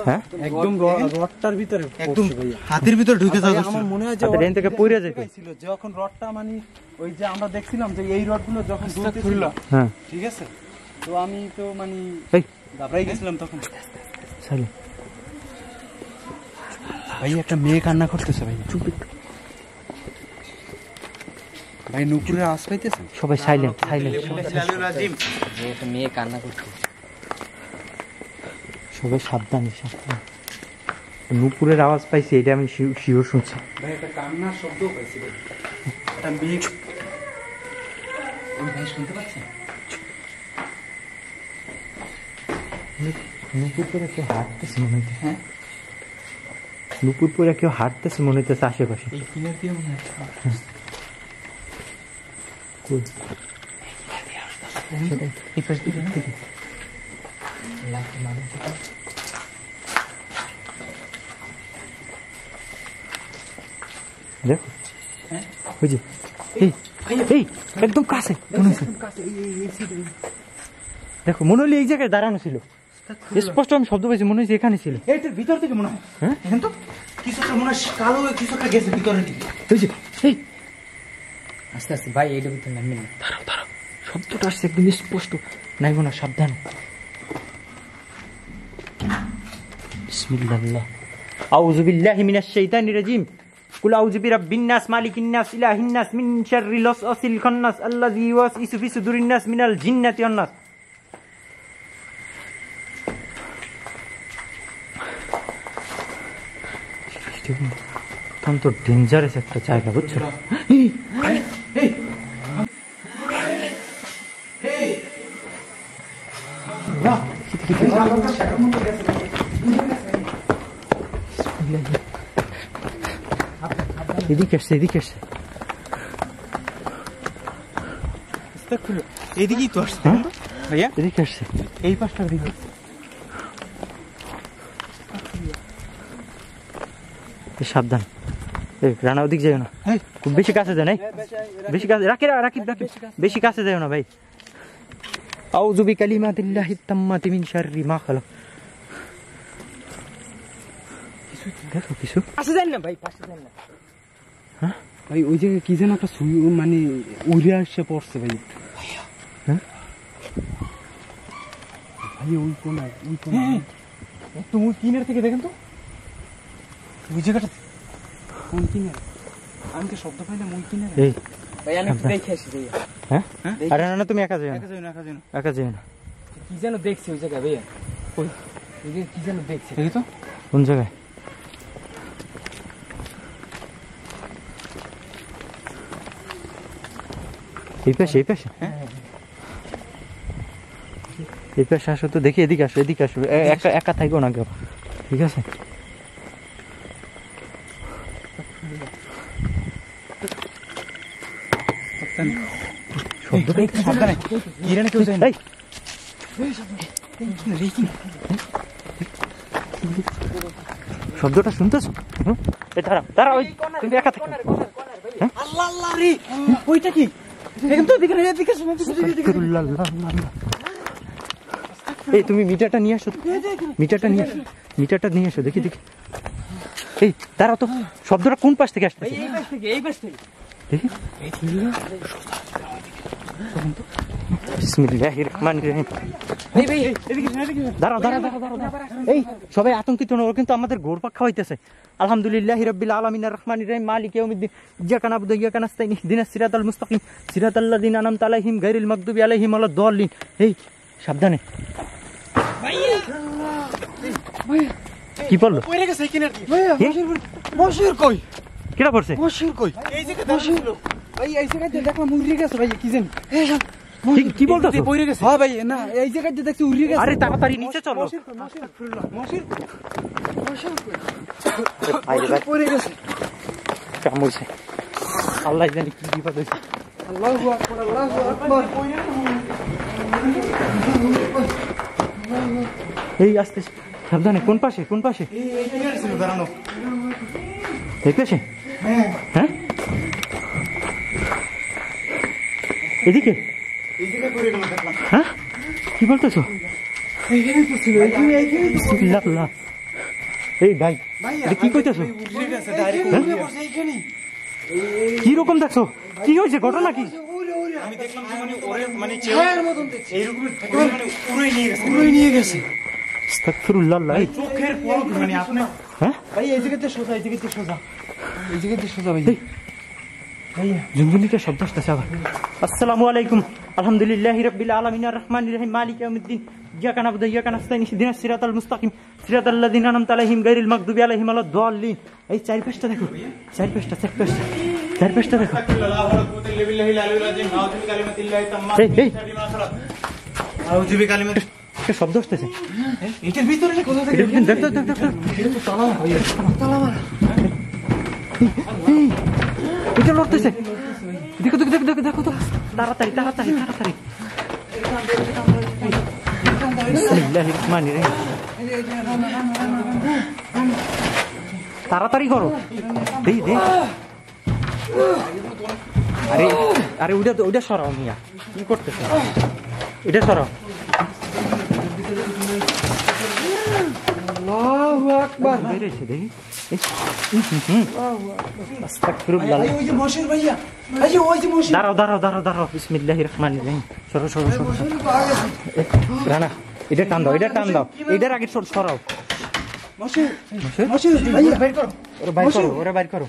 হ্যাঁ, একদম রডটার ভিতরে একদম হাতের ভিতরে ঢুকে যাওয়া। আমার মনে হয় যে হাতের এখান থেকে পড়ে যেত। ছিল যখন রডটা মানে ওই যে আমরা দেখছিলাম যে এই রডগুলো যখন দুলতেছিল, হ্যাঁ ঠিক আছে? তো আমি তো মানে এই ঘাবড়াই গেছিলাম তখন। চলো ভাই একটা মেয়ে কান্না করতেছে ভাই। চুপ একটু ভাই, নুপুরের আওয়াজ পাইতেছেন? সবাই সাইলেন্ট, সাইলেন্ট, যে একটা মেয়ে কান্না করছে। সবাই সাবধান, সাবধান। নুপুরের আওয়াজ পাইছি, এটা আমি শিওর শুনছি। ভাই একটা কান্নার শব্দ পাইছি ভাই। একটা মেয়ে ওই ভাই শুনতে পাচ্ছেন? নুপুর পরে কেউ হাঁটতেছে মনে হইতেছে। হ্যাঁ, নুপুর পরে কেউ হাঁটতেছে মনে হইতেছে আশেপাশে। এই কিনার দিয়ে মনে হয় কই? এই পাশ দিয়ে থেকে দেখো, ওই যে এই এই একদম কাছে মনে হচ্ছে। দেখো, মনে হলো এই জায়গায় দাঁড়ানো ছিল, স্পষ্ট আমি শব্দ পাইছি, মনে হচ্ছে এখানে ছিল। এইটার ভিতর থেকে মনে হয়। হ্যাঁ, এখন তো কিছু একটা মনে হয় কালো কিছু একটা গেছে ভিতরের দিকে। ওই যে এই আস্তে আস্তে ভাই, এইটা ভিতরে নামবেন না। দাঁড়াও দাঁড়াও, শব্দটা আসছে একদম স্পষ্ট। নাইব না, সাবধান। বিসমিল্লাহ, আউযু বিল্লাহি মিনাশ শাইতানির রাজিম, কুল আউযু বিরাব্বিন নাস, মালিকিন নাস, ইলাহিন নাস, মিন শাররিল ওয়াসওয়াসিল খান্নাস, আল্লাযী ইউওয়াসওয়িসু ফি সুদুরিন নাস মিনাল জিন্নাতি ওয়ান নাস। অত্যন্ত ডেঞ্জারাস একটা জায়গা, বুঝছো? এদিকে আসছে, এদিকে আসছে। এদিকেই তো আসছে ভাইয়া, এদিকে আসছে। এই পাশটার দিকে। সাবধান। এই রানা ওদিক যাও না, খুব বেশি কাছে যান। বেশি কাছে রাকিব বেশি কাছে যাও না ভাই। আউযু বিকালিমাতিল্লাহিত তাম্মাতি মিন শাররি মা খালাক। দেখো কিছু পাশে যান না ভাই, পাশে যান না। হ্যাঁ ভাই ওই জায়গায় কি যেন একটা মানে উড়ে আসছে পড়ছে ভাই। হ্যাঁ ভাই ওই কোনায় একটু ওই কিনার থেকে দেখেন তো ওই জায়গাটা কোন কিনার? আমি তো শব্দ পাইলাম ওই কিনার। এই ভাই আমি একটু দেখে আসি ভাই। হ্যাঁ আরে না তুমি একা যাও না, একা যাও না। কি যেন দেখছি ওই জায়গায় ভাইয়া, ওই জায়গায় কি যেন দেখছি। দেখি তো কোন জায়গায়? এই পাশে এই পাশে আসো তো দেখি। এদিকে আসো একা একা থাকো না কেউ, ঠিক আছে? শব্দটা শুনতেছো? দাঁড়া ওই তুমি একা থাকো। আল্লাহ আল্লাহ রে ওইটা কি দেখেন তো এদিকে এই তুমি মিটারটা নিয়ে আসো, মিটারটা নিয়ে আসো দেখি। এই দাঁড়াও তো, শব্দটা কোন পাশ থেকে আসতেছে? এই পাশ থেকে দেখি। বিসমিল্লাহির রহমানির রহিম। দাঁড়াও। এই সবাই আতঙ্কিত না, ওরা কিন্তু আমাদের ঘুরপাক খাওয়াইতেছে। আলহামদুলিল্লাহি রাব্বিল আলামিন আর রহমানির রহিম মালিকি ইয়াউমিদ্দিন ইয়্যাকা না'বুদু ওয়া ইয়্যাকা নাস্তাইন ইহদিনাস সিরাতাল মুস্তাকিম সিরাতাল্লাযিনা আন'আমতা আলাইহিম গায়রিল মাগদুবি আলাইহিম ওয়ালাদ-দাল্লিন। এই সাবধানে। কি বললো? পড়ে গেছে কিনার দিয়ে মশির কই? কিটা পড়ছে? মশির কই? এই জায়গায় মশির ভাই এই জায়গায় দেখলাম উড়ে গেছে ভাই, কি জানি কি বলতেছো? পড়ে গেছে। হ্যাঁ ভাই না এই জায়গায় দেখছি উড়ে গেছে। আরে তাড়াতাড়ি নিচে চলো। পড়ে গেছে। কামড়ছে, আল্লাহ জানি কি বিপদ হয়েছে। আল্লাহু আকবার, আল্লাহু আকবার। এই আসতে সাবধানে। কোন পাশে? এই কিনারে ছিল দাঁড়ানো। এই পাশে? হ্যাঁ এদিকে? এই জায়গায় পড়ে গেল দেখলাম। হ্যাঁ কি বলতেছো? এইখানে তো ছিল, বিসমিল্লাহ। এই ভাই এটা কি কইতেছো? উড়ে গেছে ডাইরেক্ট এইখানে। কি রকম দেখছো? কি হয়েছে? ঘটনা কি? আমি দেখলাম যে মানে ওরে মানে চেয়ারের মতন দেখছি এইরকম মানে উড়ে নিয়ে গেছে। আস্তাগফিরুল্লাহ। এই চোখের পলক মানে আপনি হ্যাঁ ভাই এই জায়গাতে সোজা, এই জায়গাতে সোজা ভাই। ঝুনঝুনিটা শব্দ আসতেছে আবার। আসসালামু আলাইকুম। আলহামদুলিল্লাহি রাব্বিল আলামিন আর রহমানির রহিম মালিকি ইয়াউমিদ্দিন ইয়্যাকা না'বুদু ওয়া ইয়্যাকা নাস্তাইন ইহদিনাস সিরাতাল মুস্তাকিম সিরাতাল্লাযিনা আন'আমতা আলাইহিম গায়রিল মাগদুবি আলাইহিম ওয়ালাদ-দাল্লিন। এই চারপাশটা দেখো, চারপাশটা দেখো। আউযু বিকালিমাতিল একটা শব্দ আসতেছে এটার ভিতরে কোথা থেকে? দেখো এটা তো তালা মারা। এটা লড়তেছে। দেখো তো তাড়াতাড়ি। বিসমিল্লাহির রহমানির রহিম। তাড়াতাড়ি করো। দে আরে ওটা সরাও মিয়া, কি করতেছে? এটা সরাও। আল্লাহু আকবার। বেরেছে দেখি। আস্তাগফিরুল্লাহ। ওই যে মশির ভাইয়া, ওই যে মশির। দাঁড়াও। বিসমিল্লাহির রহমানির রহিম। সরো। রানা এটা টান দাও। এটার আগে সরাও। মশির ভাইয়া বের করো। ওরা বাইর করো।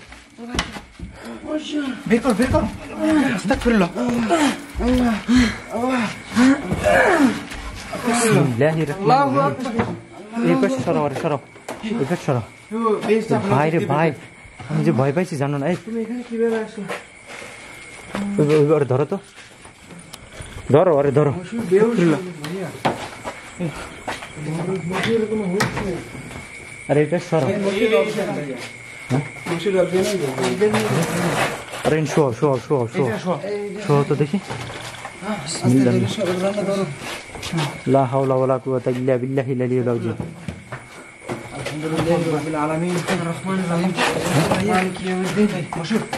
বের কর। আস্তাগফিরুল্লাহ। বিসমিল্লাহির রহমানির রহিম। এই পাশে সরাও। এই পাশে সরাও। ভাই রে ভাই, আমি যে ভয় পাইছি জানো না। এই তুমি এখানে কিভাবে আসছো? ওরে ধরো তো, ধরো। আরে এটা সরাও। আরে শো তো দেখি। লা হাওলা ওয়ালা কুওয়াতা ইল্লা বিল্লাহিল আলিয়্যিল আযীম।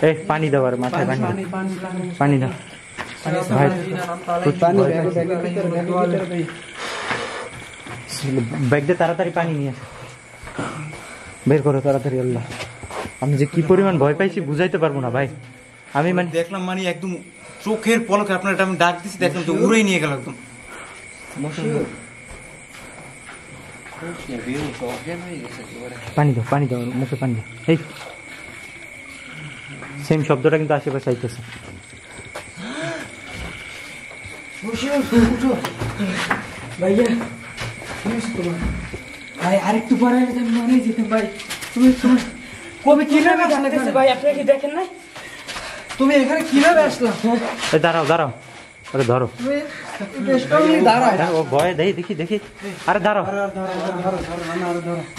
এই পানি দাও আর মাথায় পানি দাও পানি দাও ভাই ব্যাগ দিয়ে তাড়াতাড়ি পানি নিয়ে আসো বের করো তাড়াতাড়ি আল্লাহ আমি যে কি পরিমাণ ভয় পাইছি বুঝাইতে পারবো না ভাই আমি মানে দেখলাম মানে একদম চোখের পলকে আপনার আমি ডাক দিচ্ছি দেখলাম তো উড়েই নিয়ে গেল একদম পানি দাও মুখে পানি দাও এই সেম শব্দটা কিন্তু আশেপাশে আইতেছে ভাইয়া ভাই আরেকটু পরে মরে যেতাম ভাই তুমি কবে কিভাবে আসলে ভাই আপনারা কি দেখেন না তুমি এখানে কিভাবে আসলা? দাঁড়াও আরে ধরো ও ভয়ে দেখি আরে দাঁড়াও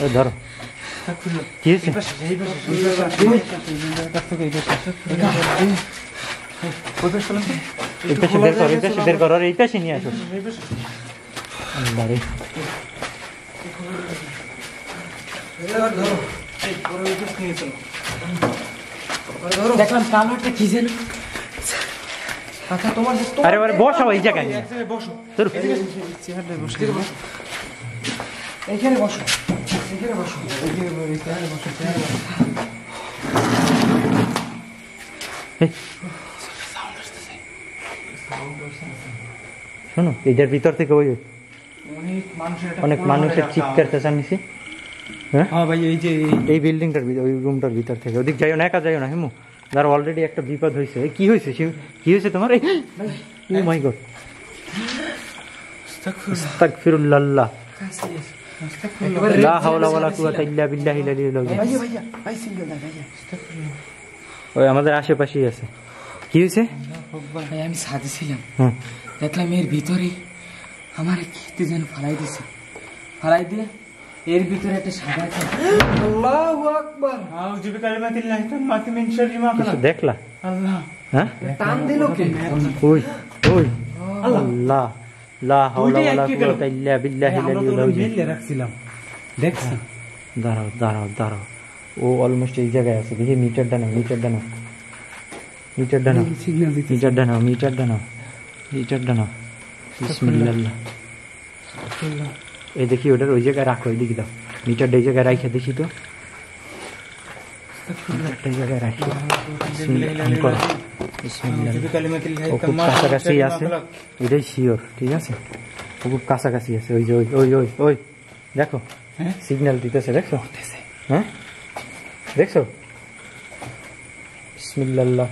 ধরো কি হয়েছে বের করো এই পাশে নিয়ে আসো দেখলাম কালোটা কি যেন আরে বসো এই জায়গায় এখানে বসো শোনো এইটার ভিতর থেকে ওই অনেক মানুষের চিৎকার চেঁচামেচি হ্যাঁ ভাই এই বিল্ডিংটার ওই রুমটার ভিতর থেকে ওদিক যাইও না একা যাইও না হেমু যার অলরেডি একটা বিপদ হয়েছে কি হয়েছে তোমার ও মাই গড আস্তাগফিরুল্লাহ লা হাওলা ওয়ালা কুওয়াতা ইল্লা বিল্লাহিল আলিয়্যিল আযীম ওই আমাদের আশেপাশেই আছে কি হয়েছে ভাই আমি সাথে ছিলাম দেখলাম এর ভিতরে আমার খেতে যেন ফালাই দিয়ে এর ভিতরে একটা সাদা আল্লাহু আকবার আউযু বিকালিমাতিল্লাহি তাম্মাতি মিন শাররি মা খালাক দেখলা আল্লাহ হ্যাঁ টান দিল কে ওই আল্লাহ লা হাওলা ওয়ালা কুওয়াতা ইল্লা বিল্লাহিল আলিয়্যিল আযীম রাখছিলাম দেখছি দাঁড়াও ও অলমোস্ট এই জায়গায় আছে দেখি মিটারটা নাও বিসমিল্লাহ এই দেখি ওটার ওই জায়গায় রাখো এই দিকে দাও মিটারটা এই জায়গায় রাখে দেখি তো এই জায়গায় রাখি ও খুব কাছাকাছি আছে এটাই শিওর ঠিক আছে ও খুব কাছাকাছি আছে ওই যে ওই দেখো সিগন্যাল দিতেছে দেখছো হ্যাঁ দেখছো বিসমিল্লাহ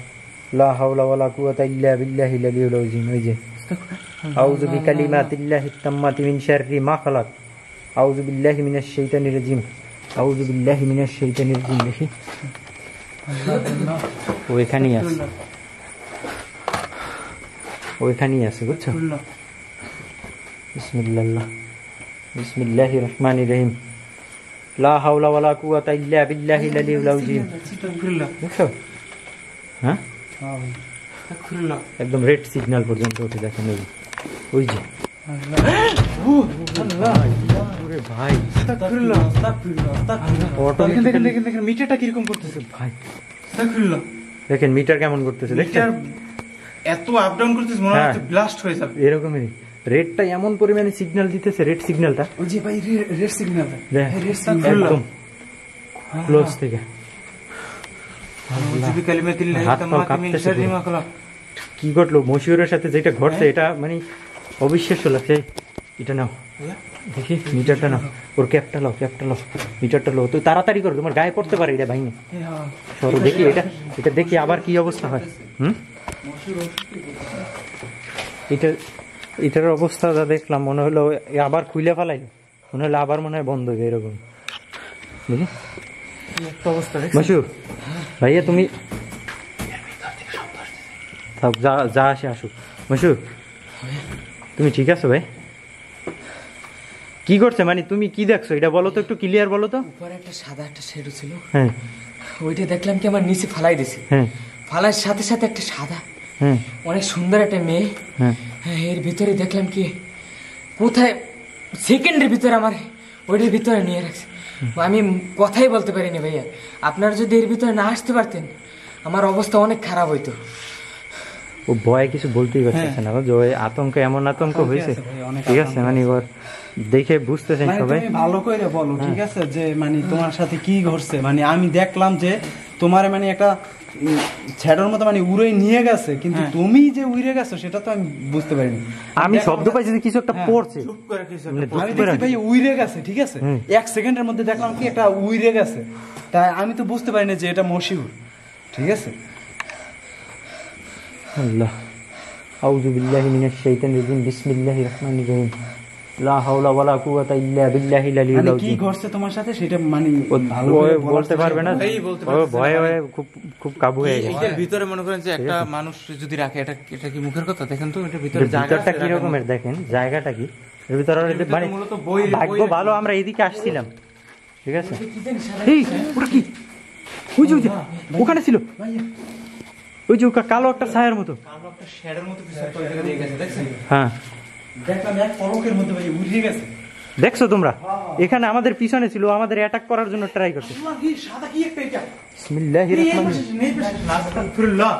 লা হাওলা ওয়ালা কুওয়াতা ইল্লা বিল্লাহিল আলিয়্যিল আযীম ওই যে আউযু বিকালিমাতিল্লাহি তাম্মাতি মিন শাররি মা খালাক আউযু বিল্লাহি মিনাশ শাইতানির রাজীম দেখি ওইখানেই আছে বুঝছো বিসমিল্লাহির রহমানির রহিম লা হাওলা ওয়ালা কুওয়াতা ইল্লা বিল্লাহিল আলিয়্যিল আযীম দেখছো হ্যাঁ একদম রেড সিগন্যাল পর্যন্ত উঠে দেখেন ওই যে ভাই দেখেন মিটারটা কিরকম করতেছে ভাই দেখেন মিটার কেমন করতেছে দেখছেন এত আপ ডাউন করতেছে মনে হচ্ছে ব্লাস্ট হয়ে যাবে এরকমই রেডটা এমন পরিমাণে সিগন্যাল দিতেছে রেড সিগন্যালটা ওই যে ভাই রেড সিগন্যাল একদম ক্লোজ থেকে কি ঘটলো মশিউরের সাথে যেটা ঘটছে এটা মানে অবিশ্বাস্য লাগছে এটা নাও দেখি মিটারটা নাও ওর ক্যাপটা লাও মিটারটা লো তুই তাড়াতাড়ি করো তোমার গায়ে পড়তে পারে এটা ভাইনি সরো দেখি এটা দেখি আবার কি অবস্থা হয় এটার অবস্থা যা দেখলাম মনে হলো আবার খুলে ফেলাইলো মনে হলো আবার মনে হয় বন্ধ হয়ে এরকম দেখি মশিউর ভাইয়া তুমি যা আসে আসুক মশিউর তুমি ঠিক আছো ভাই কি করছে মানে তুমি কি দেখছো এটা বলো তো একটু ক্লিয়ার বলো তো উপরে একটা সাদা একটা শেডো ছিল হ্যাঁ ওইটা দেখলাম কি আমার নিচে ফালাই দিছে হ্যাঁ ফালার সাথে সাথে একটা সাদা অনেক সুন্দর একটা মেয়ে এর ভিতরে দেখলাম কি কোথায় সেকেন্ডের ভিতরে আমার ওইটার ভিতরে নিয়ে রাখছে আমি কথাই বলতে পারিনি ভাইয়া। আপনারা যদি এর ভিতরে না আসতে পারতেন আমার অবস্থা অনেক খারাপ হইতো। ও ভয়ে কিছু বলতেই পারতেছে না, যে ওই আতঙ্ক এমন আতঙ্ক হয়েছে, ঠিক আছে, মানে ওর দেখে বুঝতেছেন সবাই। তুমি ভালো করে বলো, ঠিক আছে, যে মানে তোমার সাথে কি ঘটছে। মানে আমি দেখলাম যে তোমার মানে একটা ছেড়ার মতো মানে উড়ে নিয়ে গেছে, কিন্তু তুমি যে উড়ে গেছো সেটা তো আমি বুঝতে পারিনি। আমি শব্দ পাইছি যে কিছু একটা পড়ছে, আমি দেখছি ভাই উড়ে গেছে, ঠিক আছে, 1 সেকেন্ডের মধ্যে দেখলাম কি একটা উড়ে গেছে, তাই আমি তো বুঝতে পারিনি যে এটা মশিউর, ঠিক আছে। আল্লাহ, আউযু বিল্লাহি মিনাশ শাইতানির রাজিম, বিসমিল্লাহির রহমানির রহিম, লা হাওলা ওয়ালা কুওয়াতা ইল্লা বিল্লাহিল আলিয়্যিল মানে আযীম। কি ঘটছে তোমার সাথে সেটা মানে ভালো ও করে বলতে পারবে না, ও ভয়ে ভয়ে খুব কাবু হয়ে গেছে। এটার ভিতরে মনে করেন যে একটা মানুষ যদি রাখে, এটা কি মুখের কথা? দেখেন তো এটার ভিতরে ভিতরটা কি রকমের দেখেন, জায়গাটা কি এর ভিতরে, মানে ভাগ্য ভালো আমরা এইদিকে আসছিলাম, ঠিক আছে। এই ওটা কি? ওই যে ওখানে ছিল, ওই যে কালো একটা ছায়ার মতো, কালো একটা শ্যাডোর মতো কিছু একটা ওই জায়গায় দিয়ে গেছে, দেখছেন? হ্যাঁ দেখলাম এক পলকের মধ্যে ভাই উড়ে গেছে। দেখছো তোমরা? এখানে আমাদের পিছনে ছিল, আমাদের অ্যাটাক করার জন্য ট্রাই করছে। সাদা কি একটা এটা? বিসমিল্লাহির রহমানির রহিম, আস্তাগফিরুল্লাহ।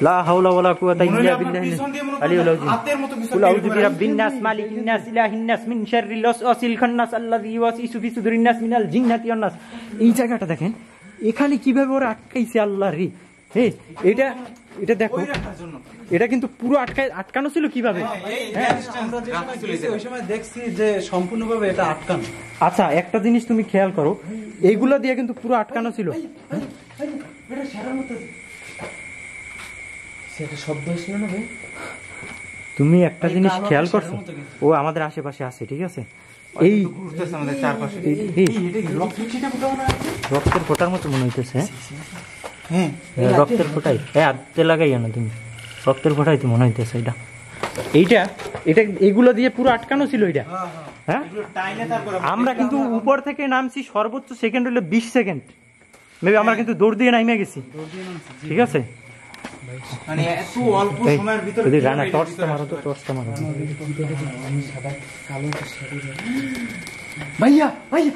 লা হাওলা ওয়ালা কুওয়াতা ইল্লা বিল্লাহিল আলিয়্যিল আযীম। হাতের মতো কিছু কুল আউযু বিরাব্বিন নাস, মালিকিন নাস, ইলাহিন নাস, মিন শাররিল ওয়াসওয়াসিল খান্নাস, আল্লাযী ইউওয়াসওয়িসু ফি সুদুরিন নাস মিনাল জিন্নাতি ওয়ান নাস। এই জায়গাটা দেখেন, এখানে কিভাবে ওরা আটকাইছে, আল্লাহ রে। এটা দেখো, এটা কিন্তু পুরো আটকানো ছিল কিভাবে। ওই সময় দেখছি যে সম্পূর্ণভাবে এটা আটকানো। আচ্ছা, একটা জিনিস তুমি খেয়াল করো, এইগুলো দিয়ে কিন্তু পুরো আটকানো ছিল। সেটা শব্দ হয়েছিল না ভাই? তুমি একটা জিনিস খেয়াল করছো, ও আমাদের আশেপাশে আছে, ঠিক আছে। এই ঘুরতেছে আমাদের চারপাশে। রক্তের ফোঁটার মতো মনে হইতেছে। হ্যাঁ, রক্তের ফোঁটাই, হাতে লাগাই না তুমি, রক্তের ফোঁটাই তো মনে হইতেছে। এটা এইগুলো দিয়ে পুরো আটকানো ছিল এটা। হ্যাঁ, আমরা কিন্তু উপর থেকে নামছি, সর্বোচ্চ সেকেন্ড হলো 20 সেকেন্ড, মেবি আমরা কিন্তু দৌড় দিয়ে নামে গেছি, ঠিক আছে। মানে এত অল্প সময়ের ভিতরে যদি রানা টর্চটা মারো তো, টর্চটা মারো। ভাইয়া ভাইয়া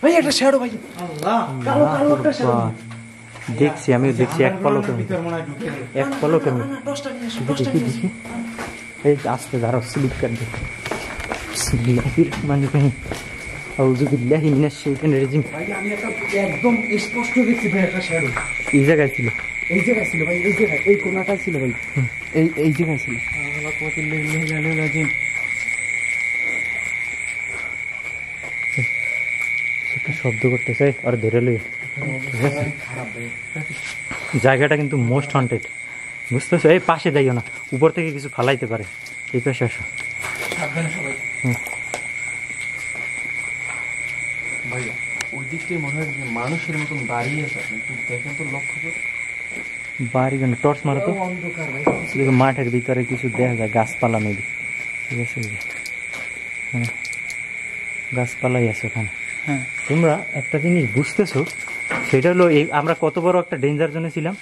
ভাইয়া একটা শ্যাডো ভাইয়া। আল্লাহ, কালো কালো একটা শ্যাডো দেখছি, আমিও দেখছি, এক পলকের মধ্যে, এক পলকের মধ্যে। দেখি এই আস্তে দাঁড়াও, স্লিপ কাটবে। বিসমিল্লাহির রহমানির রহিম, আউযু বিল্লাহি মিনাশ শাইতানির রাজিম। ভাইয়া আমি একটা একদম স্পষ্ট দেখছি ভাই একটা শ্যাডো। এই জায়গায় ছিল, এই জায়গায় ছিল ভাই, এই জায়গায়, এই কোণাটায় ছিল ভাই, এই জায়গায় ছিল। একটা শব্দ করতেছে, আর ধরে লই, ঠিক আছে। জায়গাটা কিন্তু মোস্ট হন্টেড, বুঝতেছো? এই পাশে যাইও না, উপর থেকে কিছু ফালাইতে পারে। এই পাশে আসো। ভাইয়া ওই দিকটাই মনে হয় যে মানুষের মতন দাঁড়িয়ে আছে, আপনি একটু দেখেন তো, লক্ষ্য করে। বাড়ি কেন, টর্চ মারো তো। অন্ধকার ভাই। দেখো মাঠের ভিতরে কিছু দেখা যায়, গাছপালা মেবি, ঠিক আছে। হ্যাঁ, গাছপালাই আছে ওখানে। হ্যাঁ, তোমরা একটা জিনিস বুঝতেছো, সেটা হলো এই আমরা কত বড় একটা ডেঞ্জার জোনে ছিলাম।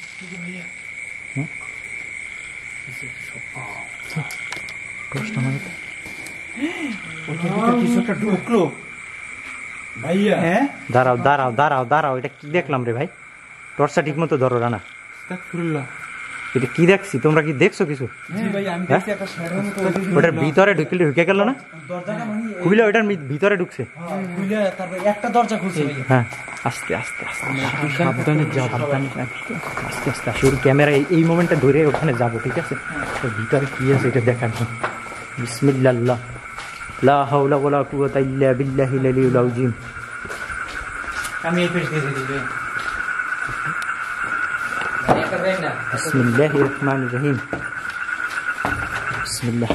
টর্চটা মারো তো। কিছু একটা ঢুকলো ভাইয়া। হ্যাঁ, দাঁড়াও দাঁড়াও দাঁড়াও দাঁড়াও, এটা কি দেখলাম রে ভাই? টর্চটা ঠিক মতো ধরো রানা। আস্তাগফিরুল্লাহ। এটা কি দেখছি, তোমরা কি দেখছো কিছু? জি ভাই আমি দেখছি একটা শ্যাডোর মতো ওটার ভিতরে ঢুকে গেল না? দরজাটা মানে খুলে ওটার ভিতরে ঢুকছে। খুলে তারপর একটা দরজা খুলছে ভাইয়া। হ্যাঁ, আস্তে আস্তে আস্তে সাবধানে যাও, সাবধানে আস্তে আস্তে আসো। ওর ক্যামেরা এই মোমেন্টে ধরে ওখানে যাবো, ঠিক আছে। ওর ভিতরে কি আছে এটা দেখার জন্য। বিসমিল্লাহ, লা হাওলা ওয়ালা কুওয়াতা ইল্লা বিল্লাহিল আলিয়্যিল আযীম। আমি এই পেজ দিয়ে দিই। বিসমিল্লাহির রহমানির রহিম, বিসমিল্লাহ।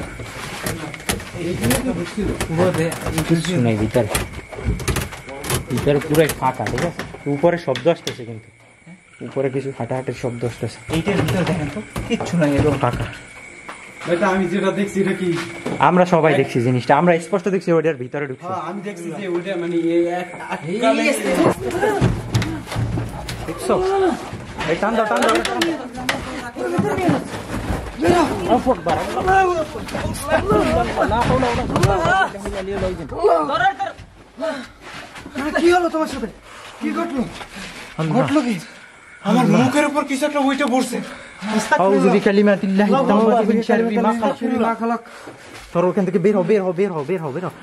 কিছু নাই ভিতরে, ভিতরে পুরো ফাঁকা, ঠিক আছে। উপরে শব্দ আসতেছে, কিন্তু উপরে কিছু হাঁটাহাঁটির শব্দ আসতেছে। এইটার ভিতরে দেখেন তো, কিচ্ছু নাই, একদম ফাঁকা। এটা আমি যেটা দেখছি এটা কি? আমরা সবাই দেখছি জিনিসটা, আমরা স্পষ্ট দেখছি ওটার ভিতরে ঢুকছে। হ্যাঁ আমি দেখছি যে ওইটা মানে দেখছো? এই টান দাও, টান দাও, টান দাও। আল্লাহু আকবার, আল্লাহু আকবার। লা হাওলা ওয়ালা কুওয়াতা ইল্লা বিল্লাহিল আলিয়্যিল আযীম। কি হলো তোমার সাথে? কি ঘটলো? ঘটলো কি? আমার মুখের উপর কিছু একটা উইটা পড়ছে। আউযু বিকালিমাতিল্লাহি তাম্মাতি মিন শাররি মা খালাক। সরো ওখান থেকে বের হও, বের হও, বের হও, বের হও, বের হও।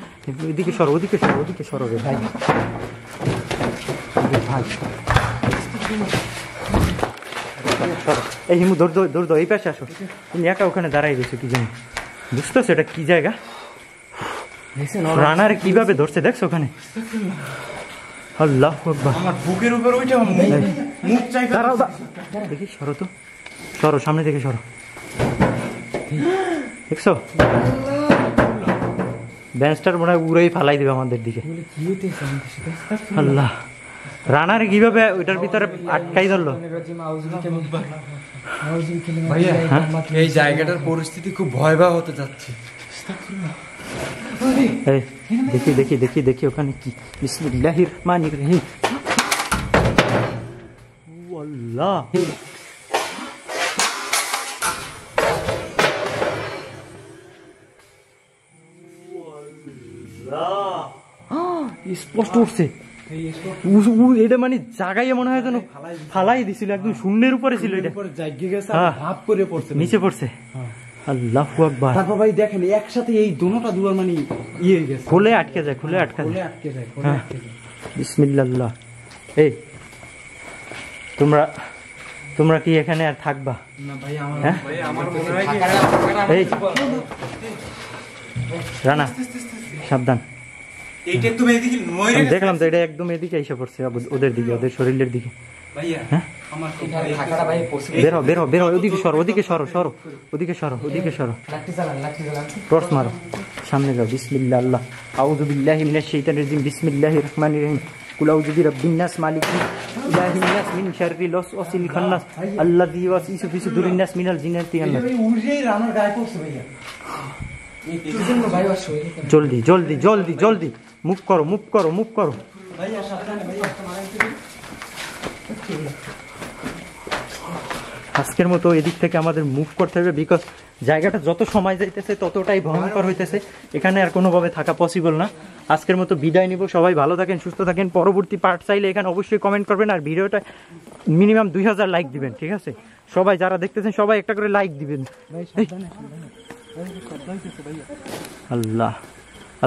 এদিকে সরো, ওদিকে সরো, ওদিকে সরো রে ভাই। ভাই সরো। এই হিমু দৌড় দৌড় দৌড়, এই পাশে আসো। তুমি একা ওখানে দাঁড়াই গেছো কি জানি, বুঝতেছো এটা কি জায়গা? রানারে কিভাবে ধরছে দেখছো ওখানে? আল্লাহু আকবার। আমার বুকের উপর ওইটা মুখ চাই। দাঁড়াও, দেখি সরো তো, সরো সামনে থেকে সরো। দেখছো ব্যান্সটার মনে হয় উড়েই ফালাই দিবে আমাদের দিকে। আল্লাহ, রানারে কিভাবে ওইটার ভিতরে আটকাই ধরলো? ভাইয়া এই জায়গাটার পরিস্থিতি খুব ভয়াবহ হতে যাচ্ছে। এই, দেখি দেখি দেখি দেখি ওখানে কি। বিসমিল্লাহির রহমানির রহিম। আল্লাহ, স্পষ্ট উঠছে। এটা মানে জাগাইয়া মনে হয় যেন ফালাই দিছিল, একদম শূন্যের উপরে ছিল এটা। জায়গা গেছে আর ভাব করে পড়ছে, নিচে পড়ছে। আল্লাহু আকবার। তারপর ভাই দেখেন একসাথে এই দুটোটা দুয়ার মানে ইয়ে গেছে, খুলে আটকে যায়, খুলে আটকে খুলে যায়। আটকে যায়। হ্যাঁ, বিসমিল্লাহ। এই তোমরা তোমরা কি এখানে আর থাকবা? না ভাই আমার হ্যাঁ আমার মনে হয় কি এই রানা সাবধান। এইটা তুমি এদিকে মরে আমি গেছে দেখলাম তো এটা একদম এদিকে এসে পড়ছে, ওদের দিকে, ওদের শরীরের দিকে। ভাইয়া। হ্যাঁ আমার খুব ঢাকাটা ভাই পড়ছে। বের হও, বের হও, বের হও, ওদিকে সরো, ওদিকে সরো, সরো, ওদিকে সরো, ওদিকে সরো। লাঠি চালান, লাঠি চালান। টর্চ মারো, সামনে যাও। বিসমিল্লাহ। আল্লাহ আউযু বিল্লাহি মিনাশ শাইতানির রাজিম। বিসমিল্লাহির রহমানির রহিম। কুল আউযু বিরাব্বিন নাস মালিকিন ইলাহিন নাস মিন শাররিল ওয়াসওয়াসিল খান্নাস আল্লাযী ইউওয়াসওয়িসু ফি সুদুরিন নাস মিনাল জিন্নাতি ওয়ান নাস। ভাই উড়েই রানার গায়ে পড়ছে ভাইয়া। একটুর জন্য ভাই আর শরীরে কেন? জলদি জলদি জলদি জলদি মুভ করো, মুভ করো, মুভ করো। ভাইয়া সাবধানে ভাইয়া, একটা মারাই দিবি। আজকের মতো এদিক থেকে আমাদের মুভ করতে হবে, বিকজ জায়গাটা যত সময় যাইতেছে ততটাই ভয়ঙ্কর হইতেছে। এখানে আর কোনোভাবে থাকা পসিবল না। আজকের মতো বিদায় নিব। সবাই ভালো থাকেন, সুস্থ থাকেন। পরবর্তী পার্ট চাইলে এখানে অবশ্যই কমেন্ট করবেন, আর ভিডিওটা মিনিমাম 2000 লাইক দিবেন, ঠিক আছে? সবাই যারা দেখতেছেন সবাই একটা করে লাইক দিবেন। আল্লাহ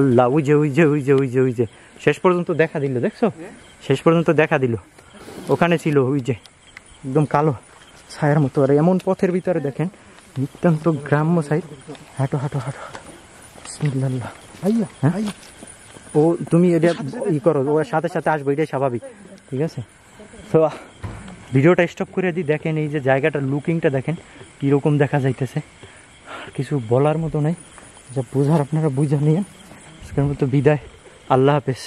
আল্লাহ, ওই যে ওই যে ওই যে ওই যে ওই যে শেষ পর্যন্ত দেখা দিল, দেখছো? শেষ পর্যন্ত দেখা দিল। ওখানে ছিল ওই যে একদম কালো ছায়ার মতো। আর এমন পথের ভিতরে দেখেন, নিতান্ত গ্রাম্য সাইড। হাঁটো হাঁটো হাঁটো হাঁটো। বিসমিল্লাহ। ভাইয়া হ্যাঁ ও তুমি এটা ই করো, ওর সাথে সাথে আসবো, এটাই স্বাভাবিক, ঠিক আছে? তো ভিডিওটা স্টপ করে দিই। দেখেন এই যে জায়গাটার লুকিংটা দেখেন কীরকম দেখা যাইতেছে। কিছু বলার মতো নাই, যা বোঝার আপনারা বুঝে নিয়েন। আজকের মতো বিদায়, আল্লাহ হাফেজ।